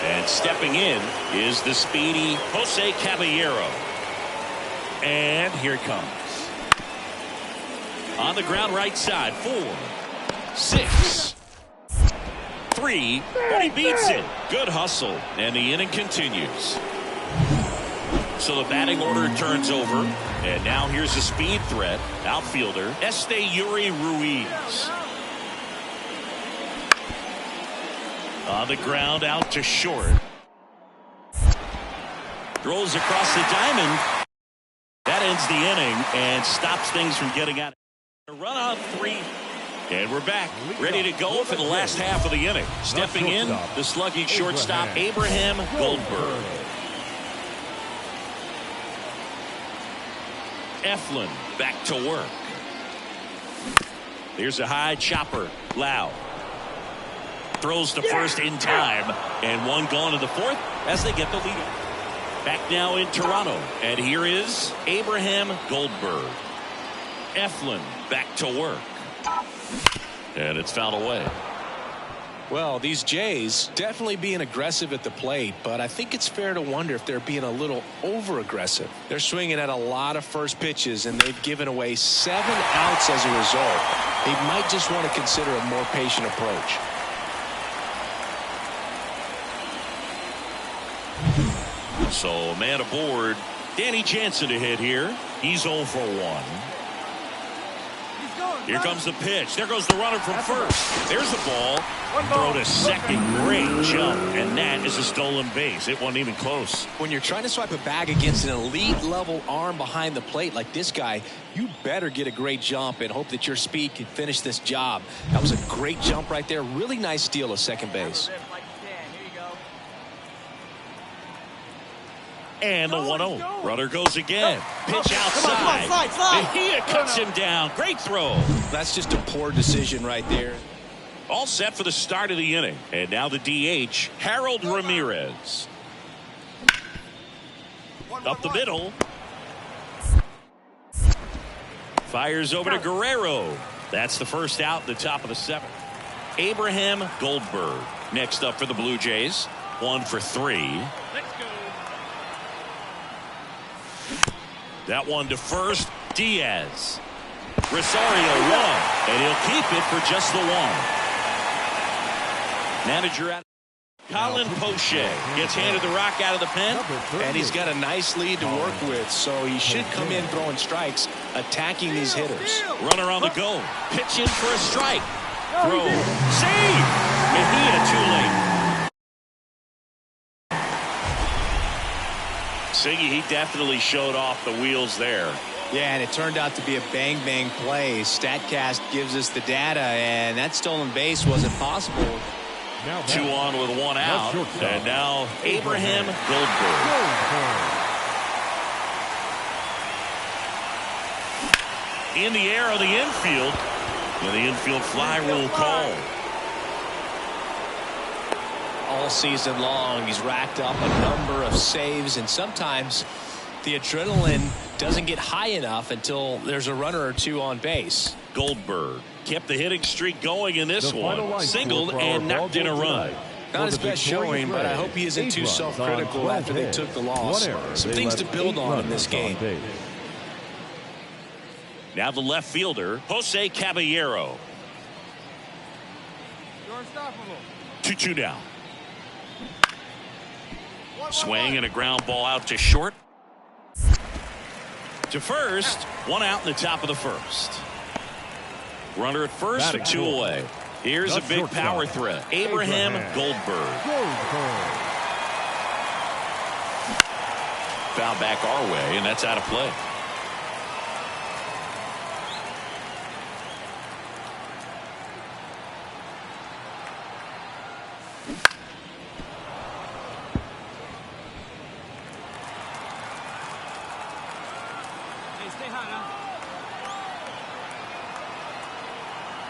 A: And stepping in is the speedy Jose Caballero. And here it comes. On the ground right side, 4, 6, 3, but he beats it. Good hustle, and the inning continues. So the batting order turns over, and now here's a speed threat, outfielder Esteury Ruiz. On the ground out to short. Throws across the diamond. That ends the inning and stops things from getting out. A run on 3. And we're back, ready to go for the last half of the inning. Stepping in, the slugging shortstop, Abraham Goldberg. Eflin back to work. Here's a high chopper, Lau. Throws to first in time, and 1 gone to the 4th as they get the lead. Back now in Toronto, and here is Abraham Goldberg. Eflin back to work. And it's fouled away.
B: Well, these Jays definitely being aggressive at the plate, but I think it's fair to wonder if they're being a little over-aggressive. They're swinging at a lot of first pitches, and they've given away 7 outs as a result. They might just want to consider a more patient approach.
A: So, man aboard. Danny Jansen to hit here. He's 0 for 1. Here comes the pitch. There goes the runner from first. There's the ball. Throw to second. Great jump. And that is a stolen base. It wasn't even close.
B: When you're trying to swipe a bag against an elite level arm behind the plate like this guy, you better get a great jump and hope that your speed can finish this job. That was a great jump right there. Really nice steal to second base.
A: And the 1-0. Runner goes again. Pitch outside. Mejia cuts him down. Great throw.
B: That's just a poor decision right there.
A: All set for the start of the inning. And now the DH, Harold Ramirez. Up the middle. Fires over to Guerrero. That's the first out, the top of the 7th. Abraham Goldberg next up for the Blue Jays. 1 for 3. That one to first. Diaz. Rosario 1. And he'll keep it for just the 1. Manager at Colin Poche gets handed the rock out of the pen.
B: And he's got a nice lead to work with, so he should come in throwing strikes, attacking these hitters.
A: Runner on the go. Pitch in for a strike. Throw. Save. Mejia too late. Siggy, he definitely showed off the wheels there.
B: Yeah, and it turned out to be a bang-bang play. StatCast gives us the data, and that stolen base wasn't possible.
A: 2 on with 1 out. And now Abraham Goldberg. In the air of the infield. And the infield fly rule call.
B: All season long, he's racked up a number of saves, and sometimes the adrenaline doesn't get high enough until there's a runner or 2 on base.
A: Goldberg kept the hitting streak going in this one. Singled and knocked in a run.
B: Not his best showing, but I hope he isn't too self-critical after they took the loss. Some things to build on in this game.
A: Now the left fielder, Jose Caballero.
D: You're unstoppable.
A: 2-2 now. Swing and a ground ball out to short. To first, one out in the top of the first. Runner at first with 2 away. Here's a big power threat. Abraham Goldberg. Foul back our way, and that's out of play.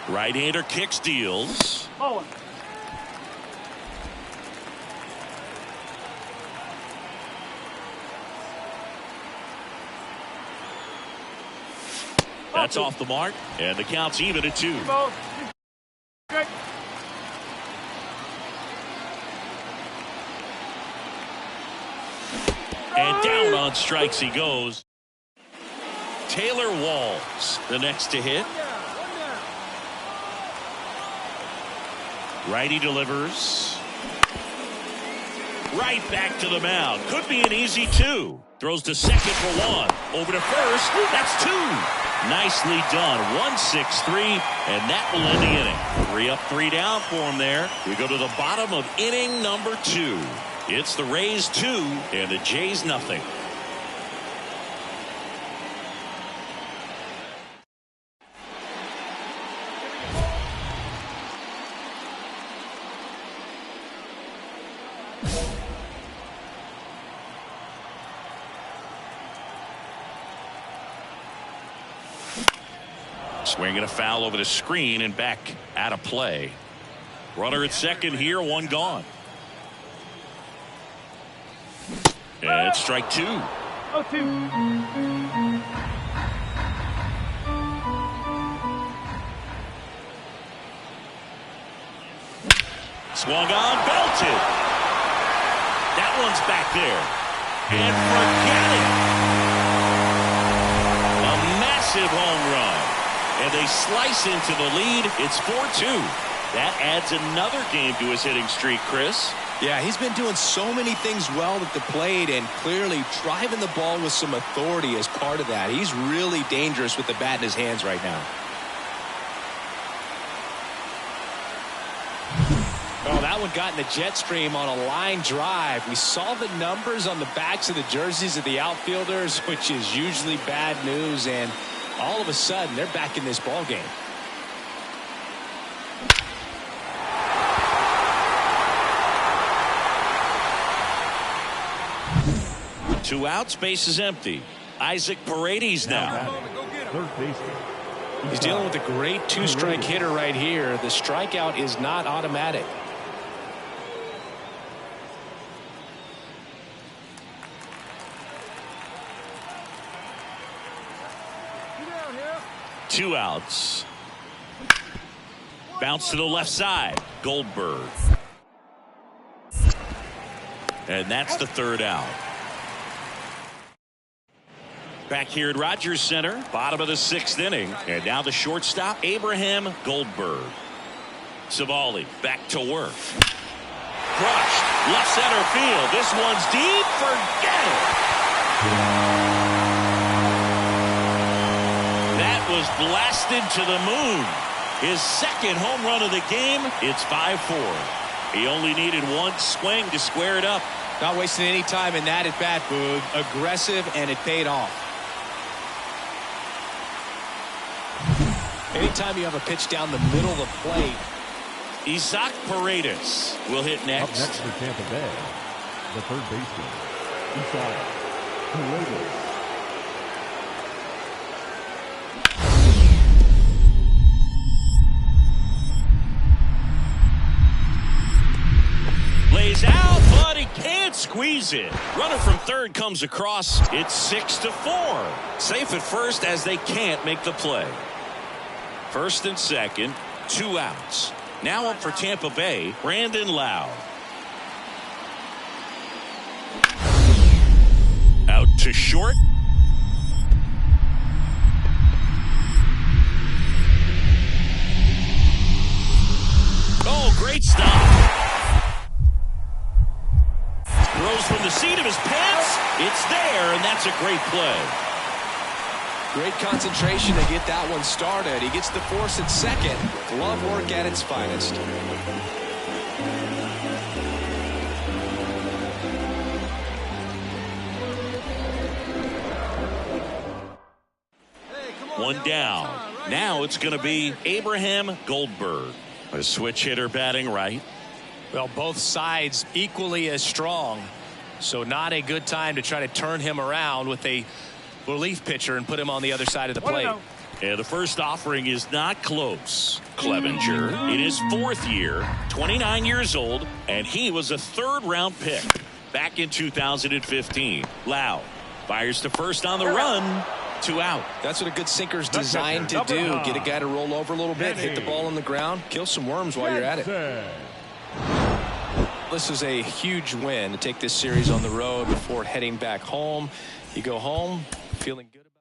A: Right-hander kicks, deals.
D: Oh.
A: That's off the mark, and the count's even at 2. And down on strikes he goes. Taylor Walls, the next to hit. Righty delivers. Right back to the mound. Could be an easy 2. Throws to second for 1. Over to first. That's 2. Nicely done. 1-6-3, and that will end the inning. 3 up, 3 down for him there. We go to the bottom of inning number 2. It's the Rays 2 and the Jays nothing. Swinging a foul over the screen and back out of play. Runner at second here, 1 gone. And it's strike 2.
D: 0-2.
A: Swung on, belted. That one's back there. And forget it. A massive home run. And they slice into the lead. It's 4-2. That adds another game to his hitting streak, Chris.
B: Yeah, he's been doing so many things well at the plate and clearly driving the ball with some authority as part of that. He's really dangerous with the bat in his hands right now. Oh, that one got in the jet stream on a line drive. We saw the numbers on the backs of the jerseys of the outfielders, which is usually bad news, and all of a sudden they're back in this ball game.
A: Two outs, base is empty. Isaac Paredes now.
C: Third baseman.
B: He's dealing with a great 2-strike hitter right here. The strikeout is not automatic.
A: Two outs. Bounce to the left side. Goldberg. And that's the third out. Back here at Rogers Center, bottom of the 6th inning. And now the shortstop, Abraham Goldberg. Savali back to work. Crushed. Left center field. This one's deep. Forget it. That was blasted to the moon. His second home run of the game. It's 5-4. He only needed one swing to square it up.
B: Not wasting any time in that at bat, Boog. Aggressive, and it paid off. Anytime you have a pitch down the middle of the plate.
A: Isaac Paredes will hit next.
C: Up next for Tampa Bay, the third baseman, Isaac Paredes.
A: Lays out, but he can't squeeze it. Runner from third comes across. It's 6-4. Safe at first as they can't make the play. First and second, 2 outs. Now up for Tampa Bay, Brandon Lau. Out to short. Oh, great stop. Throws from the seat of his pants. It's there, and that's a great play.
B: Great concentration to get that one started. He gets the force at second. Glove work at its finest.
A: One down. Now it's going to be Abraham Goldberg, a switch hitter batting right.
B: Well, both sides equally as strong. So not a good time to try to turn him around with a relief pitcher and put him on the other side of the plate.
A: And the first offering is not close. Clevenger in his 4th year, 29 years old, and he was a 3rd-round pick back in 2015. Lau fires to first on the run. 2 out.
B: That's what a good sinker's designed to do. Get a guy to roll over a little bit, hit the ball on the ground, kill some worms while you're at it. This is a huge win to take this series on the road before heading back home. You go home feeling good about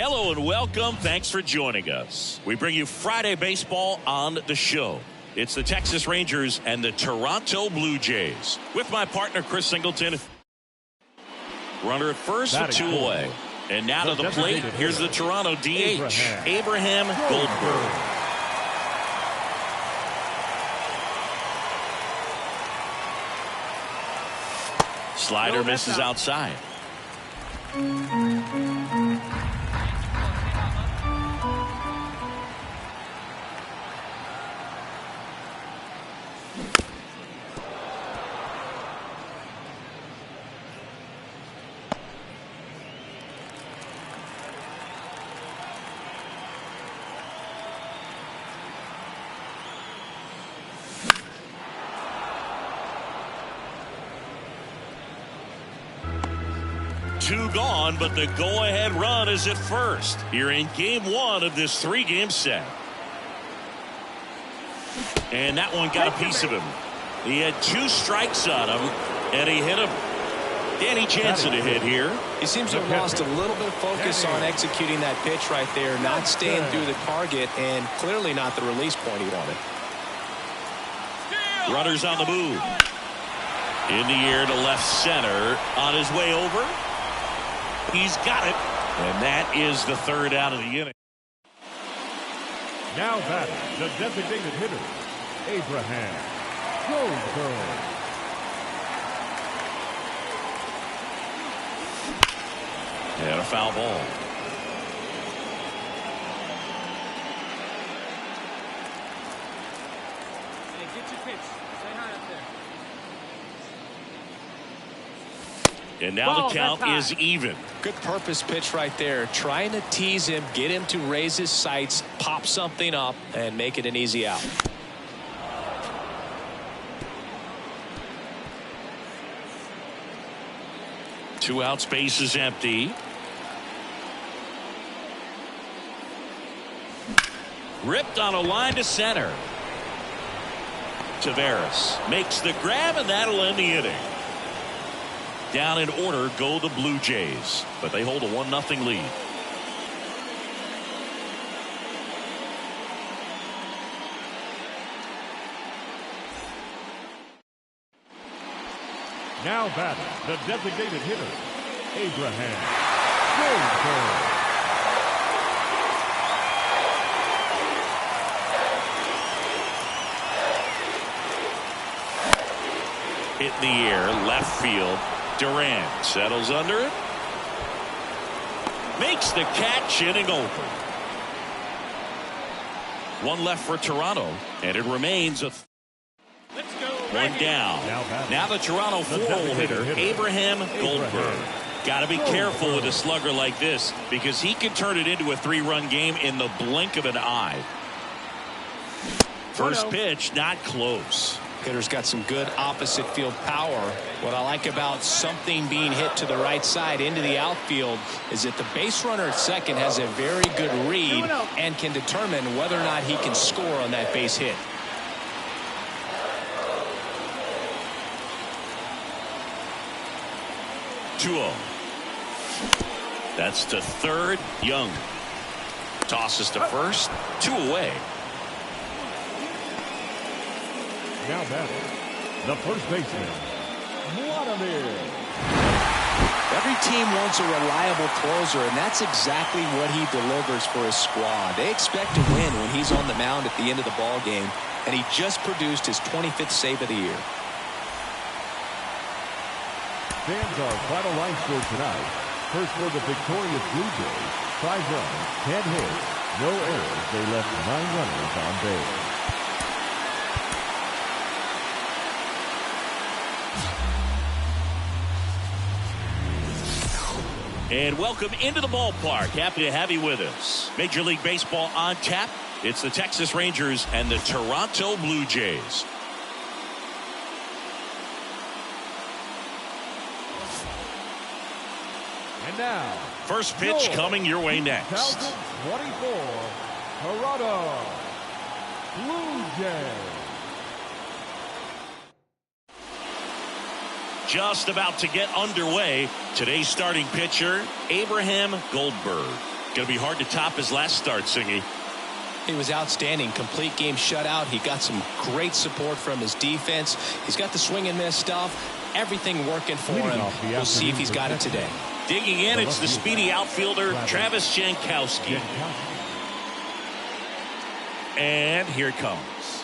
A: Hello and welcome. Thanks for joining us. We bring you Friday baseball on the show. It's the Texas Rangers and the Toronto Blue Jays. With my partner, Chris Singleton. Runner at first with 2 away. And now to the plate, here's the Toronto DH, Abraham Goldberg. Slider misses outside. Two gone, but the go-ahead run is at first here in game 1 of this 3-game set. And that one got a piece of him. He had 2 strikes on him, and he hit him. Danny Jansen to hit here.
B: He seems to have lost a little bit of focus on executing that pitch right there, not staying through the target, and clearly not the release point he wanted.
A: Runners on the move. In the air to left center. On his way over. He's got it. And that is the 3rd out of the inning.
C: Now batting, the designated hitter, Abraham Goldberg.
A: And a foul ball.
E: Hey, get your pitch. Stay high up there.
A: And now the count is even.
B: Good purpose pitch right there. Trying to tease him, get him to raise his sights, pop something up, and make it an easy out.
A: Two outs, base is empty. Ripped on a line to center. Taveras makes the grab, and that'll end the inning. Down in order go the Blue Jays, but they hold a 1-0 lead.
C: Now batting, the designated hitter, Abraham Goldberg.
A: Hit in the air, left field. Durant settles under it. Makes the catch, inning over. 1 left for Toronto, and it remains a
E: Let's go.
A: 1 down. Now the Toronto 4-hole hitter, Abraham Goldberg. Got to be careful with a slugger like this because he can turn it into a 3-run game in the blink of an eye. First pitch, not close.
B: Hitter's got some good opposite field power. What I like about something being hit to the right side into the outfield is that the base runner at second has a very good read and can determine whether or not he can score on that base hit.
A: That's to third. Young tosses to first. 2 away.
C: Now batting, the first baseman, Vladimir.
B: Every team wants a reliable closer, and that's exactly what he delivers for his squad. They expect to win when he's on the mound at the end of the ball game, and he just produced his 25th save of the year.
C: Fans, our final line score tonight. First for the victorious Blue Jays, 5 runs, 10 hits, no errors. They left 9 runners on base.
A: And welcome into the ballpark. Happy to have you with us. Major League Baseball on tap. It's the Texas Rangers and the Toronto Blue Jays.
C: And now,
A: first pitch coming your way next.
C: 2024 Toronto Blue Jays. Just
A: about to get underway. Today's starting pitcher, Abraham Goldberg. Going to be hard to top his last start, Singy.
B: He was outstanding. Complete game shutout. He got some great support from his defense. He's got the swing and miss stuff. Everything working for him. We'll see if he's got it today.
A: Digging in, it's the speedy outfielder, Travis Jankowski. And here it comes.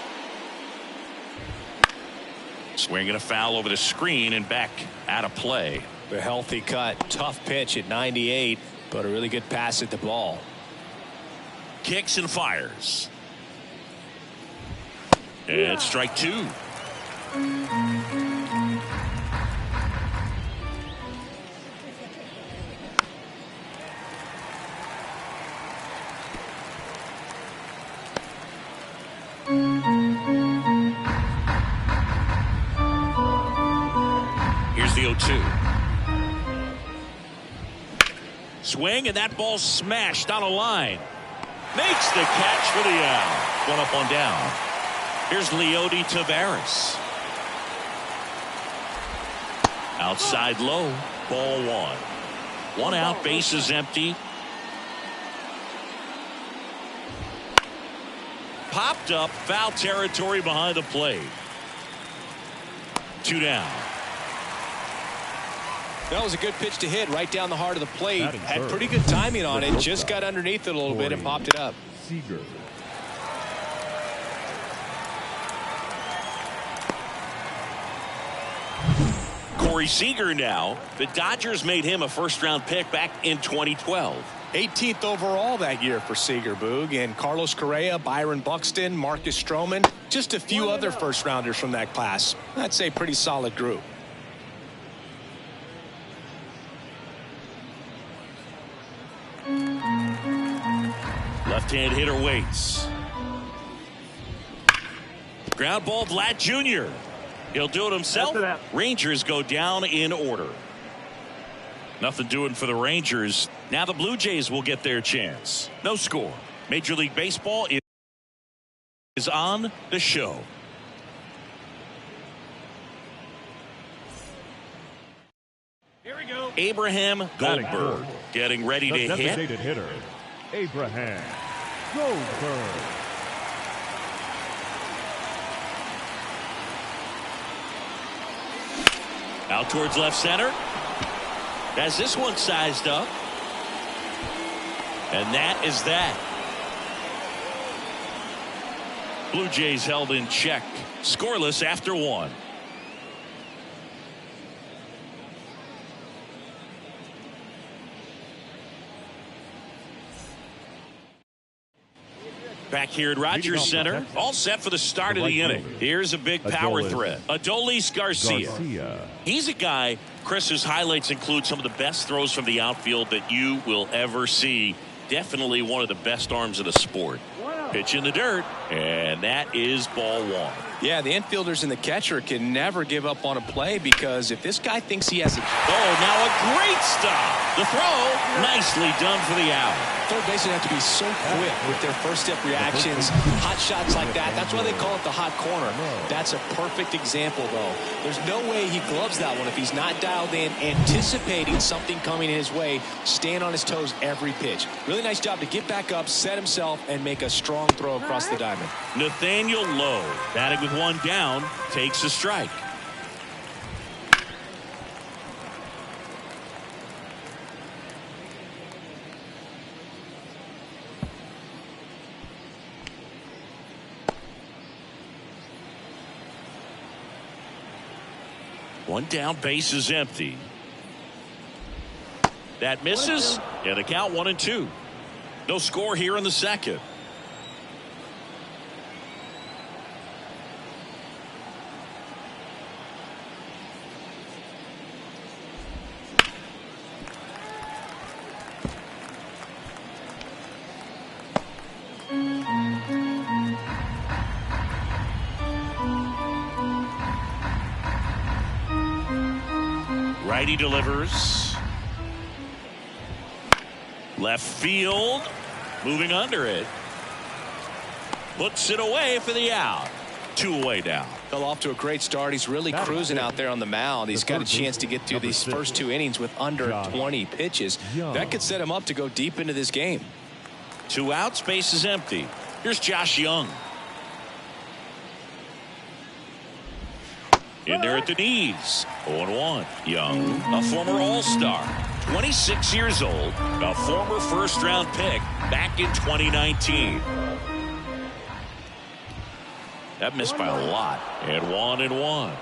A: Swinging a foul over the screen and back out of play.
B: A healthy cut. Tough pitch at 98, but a really good pass at the ball.
A: Kicks and fires. And strike two. Here's the 0-2. Swing, and that ball smashed on a line. Makes the catch for the out. One up, one down. Here's Leody Taveras. Outside low. Ball one. One out. Bases empty. Popped up. Foul territory behind the plate. Two down.
B: That was a good pitch to hit right down the heart of the plate. Had pretty good timing on it. Just got underneath it a little bit and popped it up.
C: Seager.
A: Corey Seager now. The Dodgers made him a first-round pick back in 2012.
B: 18th overall that year for Seager, Boog. And Carlos Correa, Byron Buxton, Marcus Stroman. Just a few other first-rounders from that class. I'd say pretty solid group.
A: Left-hand hitter waits. Ground ball, Vlad Jr. He'll do it himself. Rangers go down in order. Nothing doing for the Rangers. Now the Blue Jays will get their chance. No score. Major League Baseball is on the show.
E: Here we go.
A: Abraham Goldberg getting ready to hit.
C: Designated hitter, Abraham Goldberg.
A: Out towards left center. Has this one sized up. And that is that. Blue Jays held in check. Scoreless after one. Back here at Rogers Center, all set for the start of the inning. Here's a big power threat. Adolis Garcia. He's a guy, Chris, whose highlights include some of the best throws from the outfield that you will ever see. Definitely one of the best arms of the sport. Pitch in the dirt, and that is ball one.
B: Yeah, the infielders and the catcher can never give up on a play because if this guy thinks he has a...
A: Oh, now a great stop. The throw, nicely done for the out.
B: Third basemen have to be so quick with their first step reactions. Hot shots like that. That's why they call it the hot corner. That's a perfect example, though. There's no way he gloves that one if he's not dialed in, anticipating something coming his way, staying on his toes every pitch. Really nice job to get back up, set himself, and make a strong throw across the diamond.
A: Nathaniel Lowe, batting with one down, takes a strike. One down, base is empty. That misses, and the count 1-2. No score here in the second. Righty delivers. Left field. Moving under it. Puts it away for the out. Two away now.
B: Well, off to a great start. He's really cruising out there on the mound. He's got a chance to get through these first 2 innings with under 20 pitches. That could set him up to go deep into this game.
A: 2 outs, base is empty. Here's Josh Young. In there at the knees. 0-1. Young, a former All-Star, 26 years old, a former first-round pick back in 2019. That missed by a lot. And 1-1.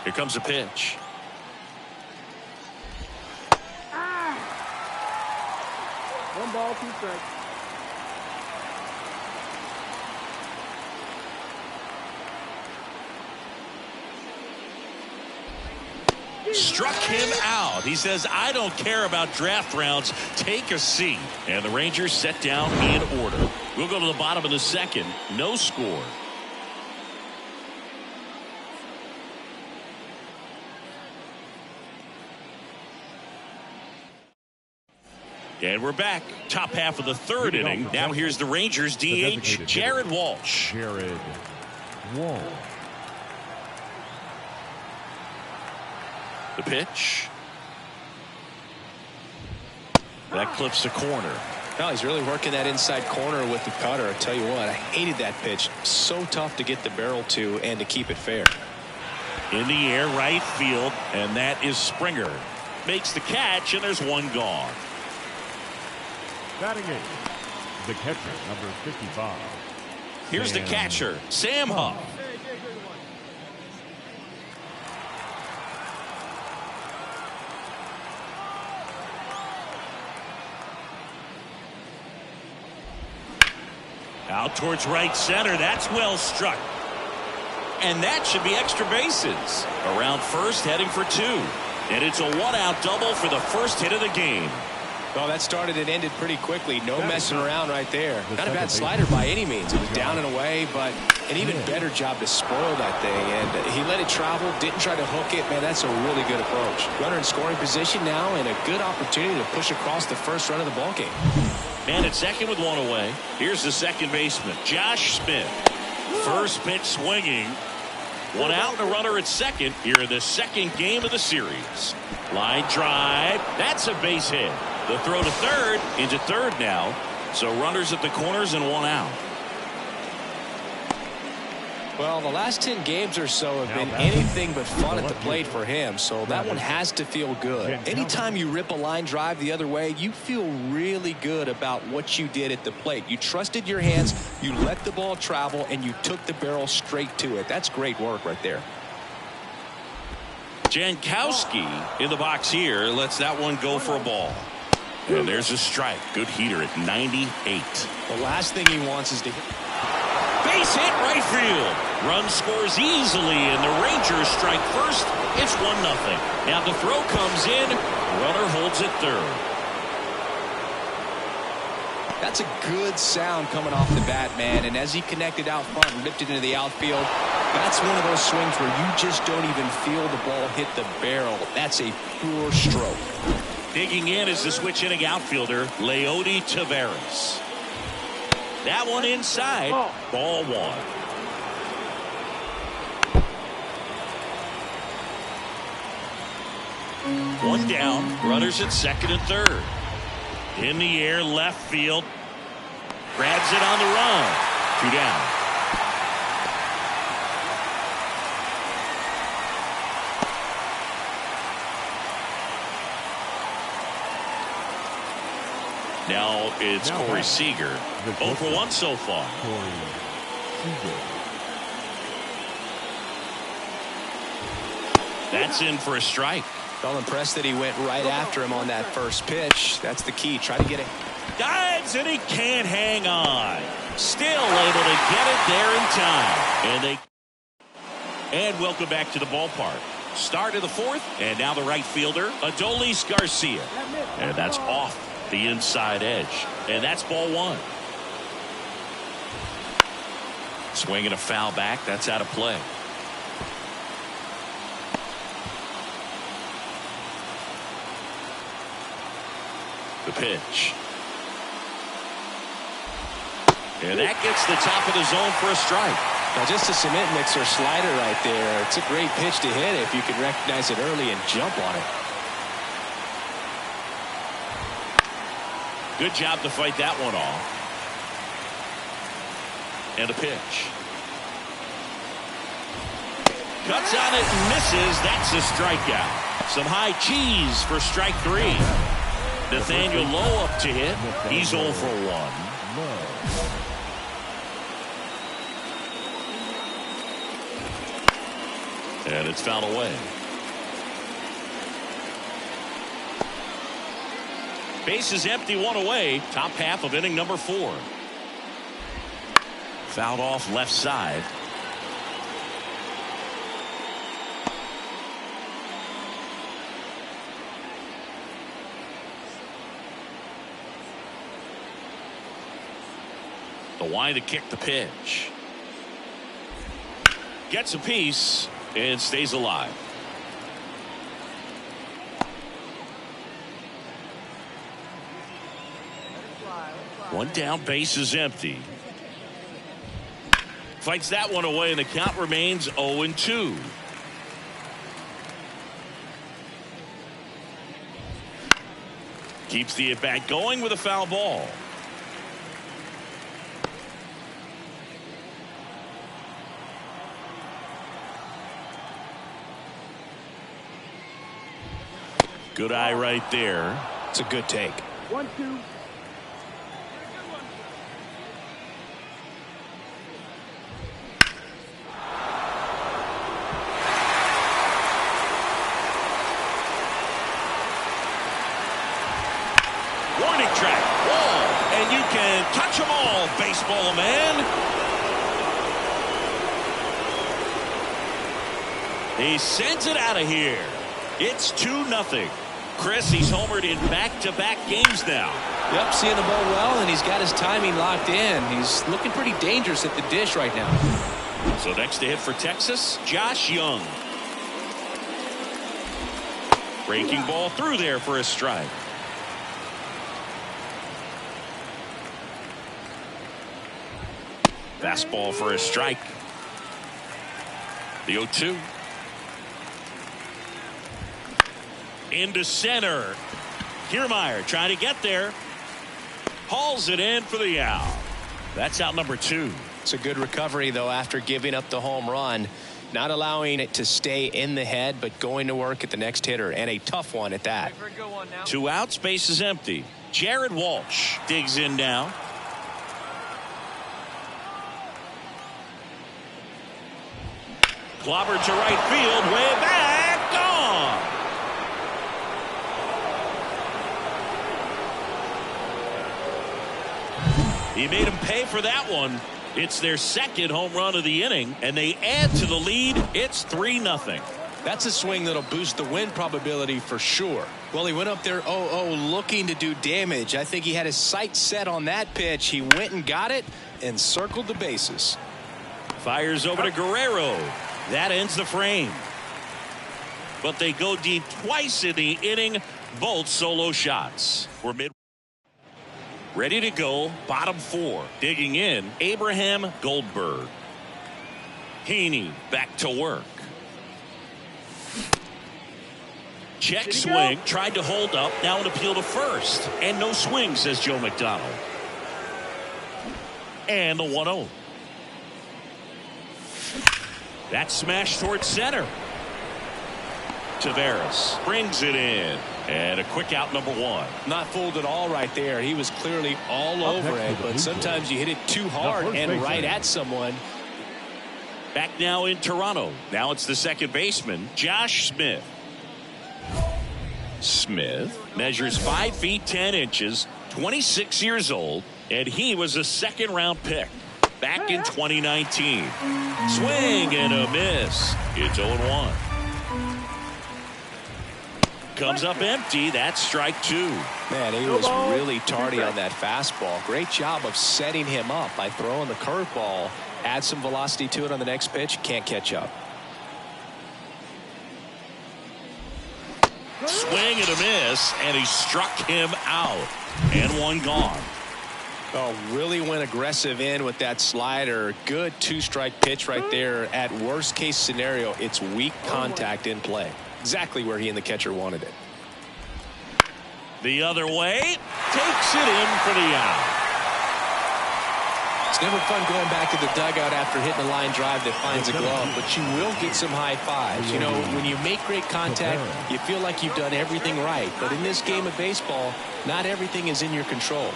A: Here comes a pitch.
D: One ball, 2 strikes.
A: Struck him out. He says, I don't care about draft rounds. Take a seat. And the Rangers set down in order. We'll go to the bottom of the second. No score. And we're back. Top half of the third inning. Now here's the Rangers DH, Jared Walsh.
C: Jared Walsh.
A: The pitch. That clips the corner.
B: Well, he's really working that inside corner with the cutter. I tell you what, I hated that pitch. So tough to get the barrel to and to keep it fair.
A: In the air, right field, and that is Springer. Makes the catch, and there's one gone.
C: Batting eight, the catcher, number 55.
A: Here's the catcher, Sam Huff. Out towards right center. That's well struck. And that should be extra bases. Around first, heading for 2. And it's a 1-out double for the first hit of the game.
B: Well, that started and ended pretty quickly. No messing around right there. Not a bad slider by any means. It was down and away, but an even better job to spoil that thing. And he let it travel, didn't try to hook it. Man, that's a really good approach. Runner in scoring position now and a good opportunity to push across the first run of the ballgame.
A: Man at second with 1 away. Here's the second baseman, Josh Smith. First pitch swinging. 1 out and a runner at second here in the second game of the series. Line drive. That's a base hit. The throw to third, into third now. So runners at the corners and 1 out.
B: Well, the last 10 games or so have been anything but fun at the plate for him, so that one has to feel good. Anytime you rip a line drive the other way, you feel really good about what you did at the plate. You trusted your hands, you let the ball travel, and you took the barrel straight to it. That's great work right there.
A: Jankowski in the box here lets that one go for a ball. And there's a strike. Good heater at 98.
B: The last thing he wants is to
A: base hit right field. Run scores easily, and the Rangers strike first. It's 1-0. Now the throw comes in. Runner holds it third.
B: That's a good sound coming off the bat, man. And as he connected out front and ripped it into the outfield, that's one of those swings where you just don't even feel the ball hit the barrel. That's a pure stroke.
A: Digging in is the switch inning outfielder, Leody Taveras. That one inside. Ball 1. One down. Runners at second and third. In the air, left field. Grabs it on the run. 2 down. Now it's Corey Seager. 0 for 1 so far. That's in for a strike.
B: Well, impressed that he went right after him on that first pitch. That's the key. Try to get it.
A: Dives and he can't hang on. Still able to get it there in time. And welcome back to the ballpark. Start of the fourth, and now the right fielder, Adolis Garcia. And that's off the inside edge. And that's ball 1. Swinging a foul back. That's out of play. The pitch. And that gets the top of the zone for a strike.
B: Now just a cement mixer slider right there. It's a great pitch to hit if you can recognize it early and jump on it.
A: Good job to fight that one off. And a pitch. Cuts on it and misses. That's a strikeout. Some high cheese for strike 3. Nathaniel Lowe up to hit. He's 0 for 1. And it's fouled away. Bases empty, 1 away. Top half of inning number 4. Fouled off left side. The wind to kick the pitch. Gets a piece and stays alive. One down, base is empty. Fights that one away, and the count remains 0-2. Keeps the at-bat going with a foul ball. Good eye right there.
B: It's a good take.
D: 1-2.
A: Warning track, wall, and you can touch them all, baseball man. He sends it out of here. It's 2-0. Chris, he's homered in back-to-back games now.
B: Yep, seeing the ball well, and he's got his timing locked in. He's looking pretty dangerous at the dish right now.
A: So next to hit for Texas, Josh Young. Breaking ball through there for a strike. Fastball for a strike. The 0-2. Into center. Kiermaier trying to get there. Hauls it in for the out. That's out number 2.
B: It's a good recovery, though, after giving up the home run. Not allowing it to stay in the head, but going to work at the next hitter, and a tough one at that.
A: 2 outs, base is empty. Jared Walsh digs in now. Clobbered to right field, way back, gone. He made him pay for that one. It's their second home run of the inning, and they add to the lead. It's 3-0.
B: That's a swing that'll boost the win probability for sure. Well, he went up there 0-0 looking to do damage. I think he had his sights set on that pitch. He went and got it and circled the bases.
A: Fires over to Guerrero. That ends the frame. But they go deep twice in the inning. Both solo shots. We're mid. Ready to go. Bottom 4. Digging in. Abraham Goldberg. Heaney back to work. Check swing. Tried to hold up. Now an appeal to first. And no swing, says Joe McDonald. And the 1-0. That smash towards center. Tavares brings it in. And a quick out, number 1.
B: Not fooled at all right there. He was clearly all over it, but sometimes you hit it too hard and right at someone.
A: Back now in Toronto. Now it's the second baseman, Josh Smith. Smith measures 5 feet 10 inches, 26 years old, and he was a second-round pick back in 2019. Swing and a miss. It's 0-1. Comes up empty. That's strike 2.
B: Man, he was really tardy on that fastball. Great job of setting him up by throwing the curveball. Add some velocity to it on the next pitch. Can't catch up.
A: Swing and a miss, and he struck him out. And one gone.
B: Oh, really went aggressive in with that slider. Good two-strike pitch right there. At worst case scenario, it's weak contact in play. Exactly where he and the catcher wanted it.
A: The other way, takes it in for the out.
B: It's never fun going back to the dugout after hitting a line drive that finds a glove, but you will get some high fives. You know, when you make great contact, you feel like you've done everything right. But in this game of baseball, not everything is in your control.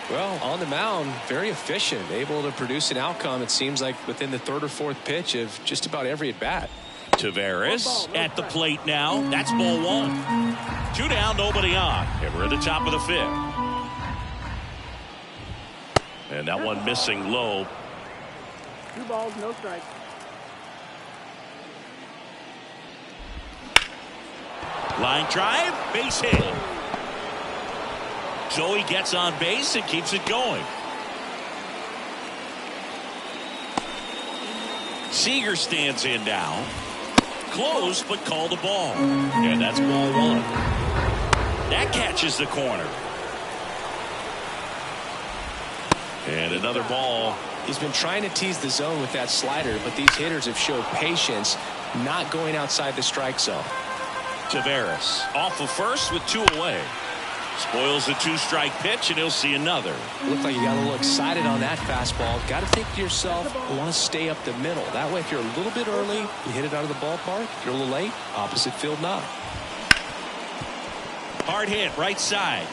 B: Well, on the mound, very efficient, able to produce an outcome, it seems like, within the third or fourth pitch of just about every at-bat.
A: Taveras at the plate now. That's ball one. 2 down, nobody on. And we're at the top of the 5th. And that one missing low.
E: 2 balls, no strikes.
A: Line drive, base hit. So he gets on base and keeps it going. Seager stands in now. Close, but called a ball. And that's ball one. That catches the corner. And another ball.
B: He's been trying to tease the zone with that slider, but these hitters have showed patience, not going outside the strike zone.
A: Taveras off of first with 2 away. Spoils the 2-strike pitch, and he'll see another.
B: Looked like you got a little excited on that fastball. Got to think to yourself, I want to stay up the middle. That way, if you're a little bit early, you hit it out of the ballpark. If you're a little late, opposite field knock.
A: Hard hit, right side.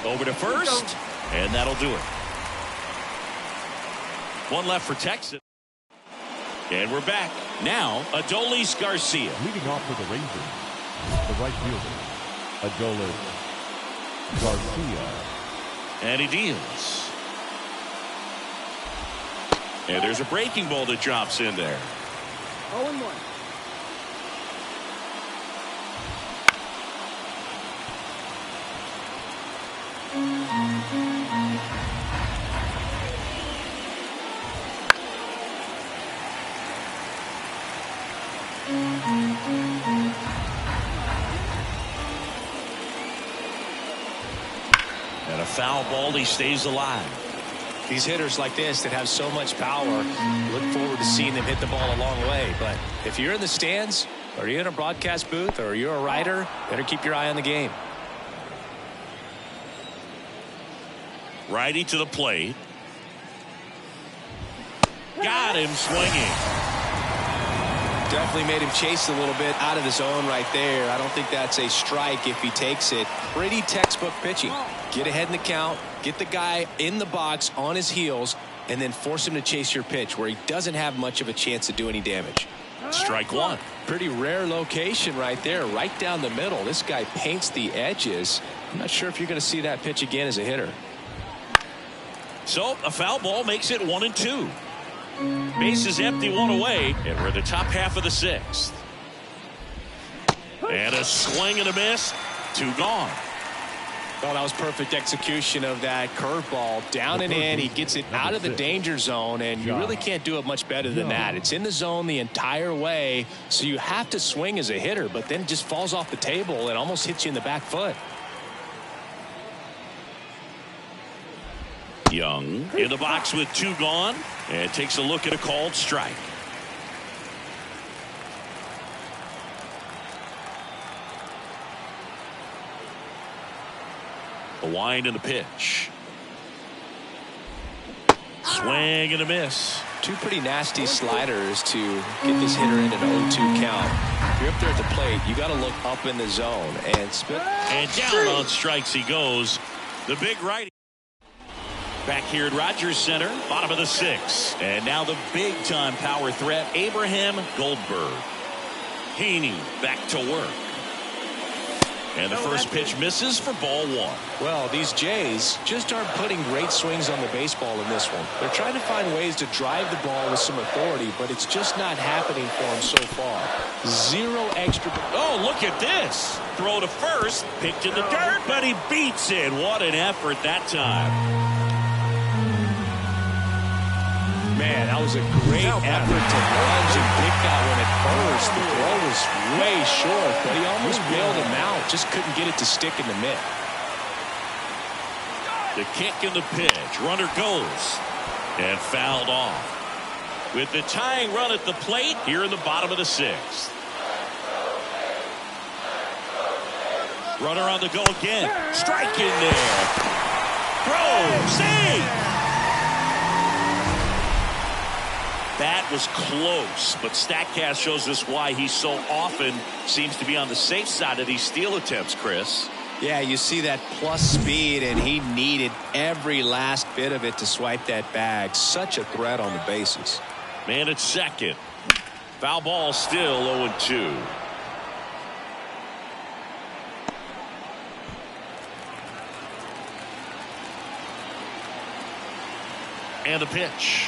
A: Over to first, and that'll do it. One left for Texas. And we're back. Now, Adolis Garcia.
C: Leading off for the Rangers, the right fielder, Adolis Garcia.
A: And he deals. And there's a breaking ball that drops in there.
E: 0-1.
A: And a foul ball, he stays alive.
B: These hitters like this that have so much power, look forward to seeing them hit the ball a long way. But if you're in the stands, or you're in a broadcast booth, or you're a writer, better keep your eye on the game.
A: Righty to the plate. Got him swinging.
B: Definitely made him chase a little bit out of the zone right there. I don't think that's a strike if he takes it. Pretty textbook pitching. Get ahead in the count, get the guy in the box on his heels, and then force him to chase your pitch where he doesn't have much of a chance to do any damage.
A: Strike one.
B: Pretty rare location right there, right down the middle. This guy paints the edges. I'm not sure if you're going to see that pitch again as a hitter.
A: So a foul ball makes it 1-2. Base is empty, 1 away, and we're in the top half of the 6th. And a swing and a miss. 2 gone.
B: Well, that was perfect execution of that curveball. Down and in, he gets it out of the danger zone, and you really can't do it much better than that. It's in the zone the entire way, so you have to swing as a hitter, but then it just falls off the table and almost hits you in the back foot.
A: Young in the box with 2 gone, and takes a look at a called strike. A wind and a pitch. Swing and a miss.
B: 2 pretty nasty sliders to get this hitter in an 0-2 count. If you're up there at the plate, you got to look up in the zone and spit.
A: And down on strikes he goes. The big righty. Back here at Rogers Center, bottom of the 6th. And now the big-time power threat, Abraham Goldberg. Haney back to work. And the first pitch misses for ball 1.
B: Well, these Jays just aren't putting great swings on the baseball in this one. They're trying to find ways to drive the ball with some authority, but it's just not happening for them so far. 0 extra.
A: Oh, look at this. Throw to first, picked in the dirt, but he beats it. What an effort that time.
B: Man, that was a great effort to lunge and pick that one at first. The throw was way short, but he almost bailed him out. Just couldn't get it to stick in the mitt.
A: The kick and the pitch. Runner goes. And fouled off. With the tying run at the plate here in the bottom of the 6th. Runner on the go again. Strike in there. Throw. Save. That was close, but StatCast shows us why he so often seems to be on the safe side of these steal attempts, Chris.
B: Yeah, you see that plus speed, and he needed every last bit of it to swipe that bag. Such a threat on the bases.
A: Man at second. Foul ball still 0-2. And the pitch.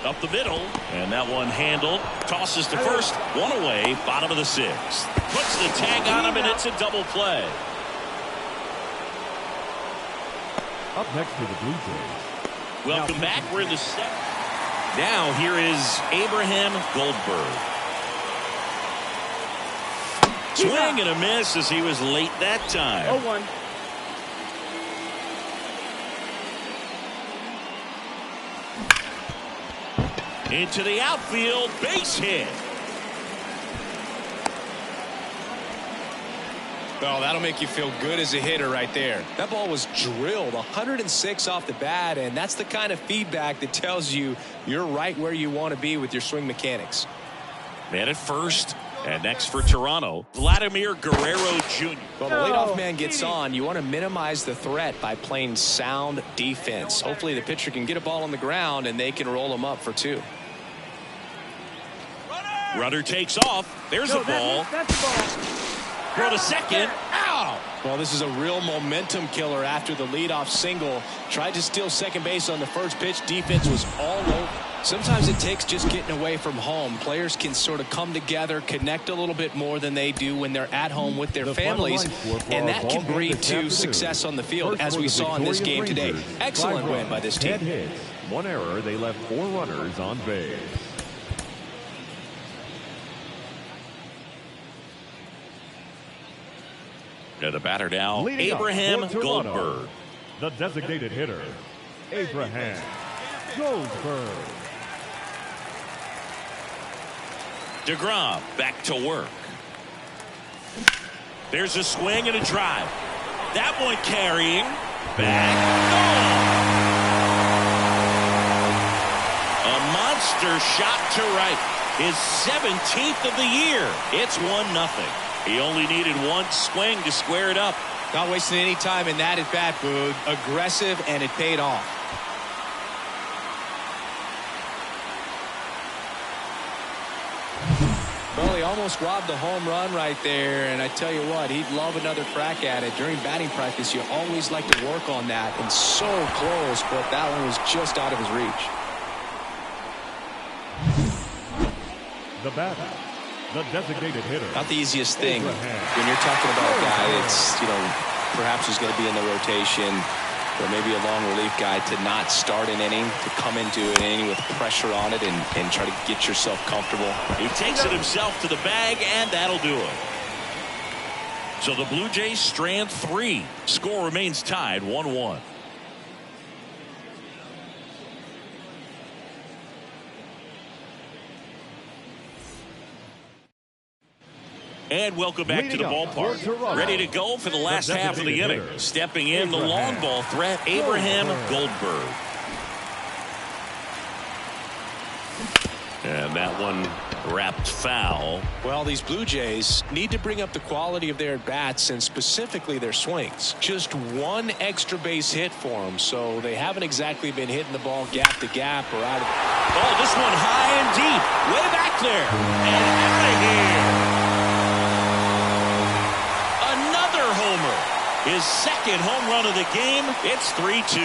A: Up the middle, and that one handled. Tosses to first, one away, bottom of the 6th. Puts the tag on him, and it's a double play.
C: Up next to the Blue Jays.
A: Welcome back. We're in the 7th. Now here is Abraham Goldberg. Swing and a miss as he was late that time.
E: 0-1.
A: Into the outfield, base hit.
B: Well, that'll make you feel good as a hitter right there. That ball was drilled 106 off the bat, and that's the kind of feedback that tells you you're right where you want to be with your swing mechanics.
A: Man at first, and next for Toronto, Vladimir Guerrero Jr.
B: Well, the leadoff man gets on. You want to minimize the threat by playing sound defense. Hopefully the pitcher can get a ball on the ground, and they can roll him up for 2.
A: Runner takes off. There's a ball.
E: That's the ball.
A: Throw to second. Ow!
B: Well, this is a real momentum killer after the leadoff single. Tried to steal second base on the first pitch. Defense was all over. Sometimes it takes just getting away from home. Players can sort of come together, connect a little bit more than they do when they're at home with their families, and that can breed to success on the field, as we saw in this game today. Excellent win by this team.
C: 10 hits, 1 error. They left 4 runners on base.
A: The batter now,
C: Leading
A: Abraham
C: up for Toronto,
A: Goldberg.
C: the designated hitter, Abraham Goldberg.
A: DeGrom back to work. There's a swing and a drive. That one carrying. Back. A monster shot to right. His 17th of the year. It's 1-0. He only needed one swing to square it up.
B: Not wasting any time in that at bat, Boog. Aggressive, and it paid off. Well, he almost robbed the home run right there, and I tell you what, he'd love another crack at it. During batting practice, you always like to work on that, and so close, but that one was just out of his reach.
C: The batter, the designated hitter.
B: Not the easiest thing when you're talking about a guy that's, perhaps who's going to be in the rotation, or maybe a long relief guy, to not start an inning, to come into an inning with pressure on it and try to get yourself comfortable.
A: He takes it himself to the bag, and that'll do it. So the Blue Jays strand 3. Score remains tied 1-1. And welcome back to the ballpark. Ready to go for the last half of the inning. Stepping in, the long ball threat, Abraham Goldberg. And that one wrapped foul.
B: Well, these Blue Jays need to bring up the quality of their bats and specifically their swings. Just one extra base hit for them, so they haven't exactly been hitting the ball gap to gap or out of the...
A: Oh, this one high and deep, way back there, and out of here. Another homer. His second home run of the game. It's 3-2.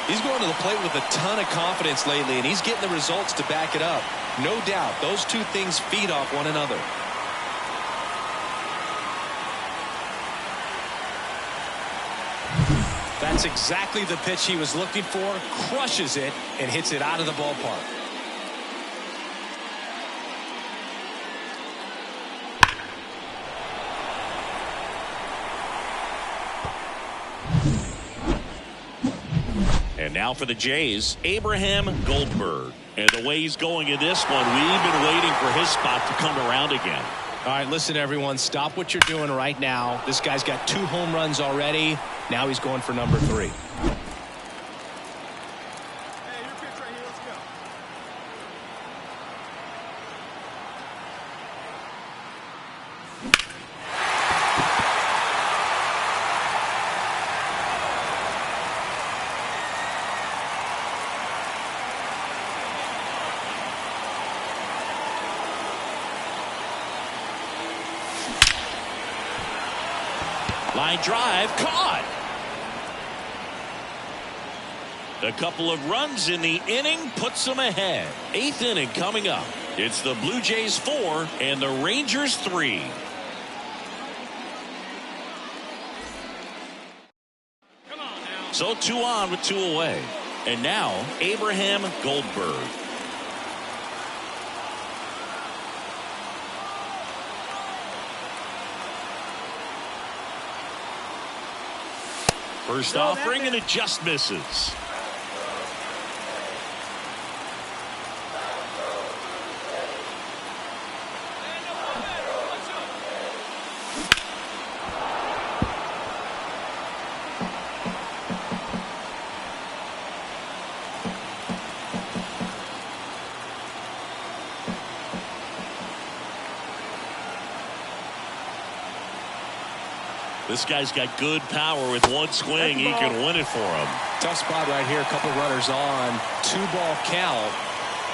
B: He's going to the plate with a ton of confidence lately, and he's getting the results to back it up. No doubt, those two things feed off one another. That's exactly the pitch he was looking for. Crushes it and hits it out of the ballpark.
A: Now for the Jays, Abraham Goldberg. And the way he's going in this one, we've been waiting for his spot to come around again.
B: All right, listen, everyone. Stop what you're doing right now. This guy's got 2 home runs already. Now he's going for number 3.
A: Line drive caught. A couple of runs in the inning puts them ahead. 8th inning coming up. It's the Blue Jays 4 and the Rangers 3. So 2 on with 2 away. And now Abraham Goldberg. First offering, and it just misses. This guy's got good power. With one swing, he can win it for him.
B: Tough spot right here. A couple runners on. 2-ball count.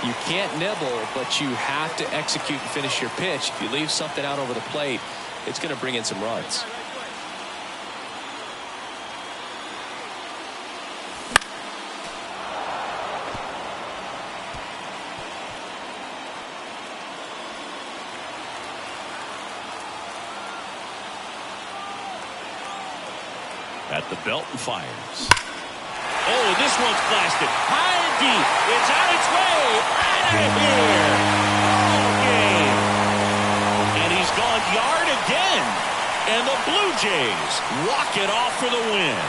B: You can't nibble, but you have to execute and finish your pitch. If you leave something out over the plate, it's going to bring in some runs.
A: At the belt and fires. Oh, this one's blasted. High and deep. It's on its way. Out of here. Ball game. And he's gone yard again. And the Blue Jays walk it off for the win.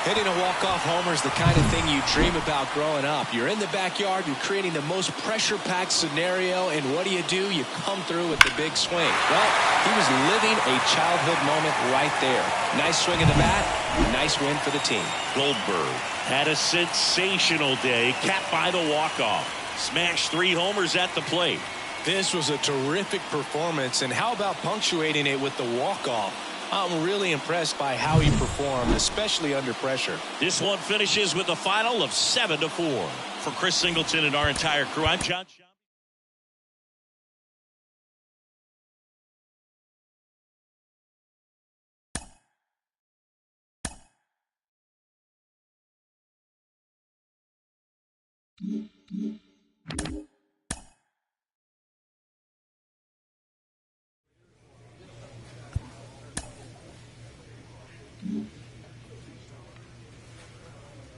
B: Hitting a walk-off homer is the kind of thing you dream about growing up. You're in the backyard, you're creating the most pressure-packed scenario, and what do? You come through with the big swing. Well, he was living a childhood moment right there. Nice swing of the bat, nice win for the team.
A: Goldberg had a sensational day, capped by the walk-off. Smashed 3 homers at the plate.
B: This was a terrific performance, and how about punctuating it with the walk-off? I'm really impressed by how he performed, especially under pressure.
A: This one finishes with a final of 7-4. For Chris Singleton and our entire crew, I'm John.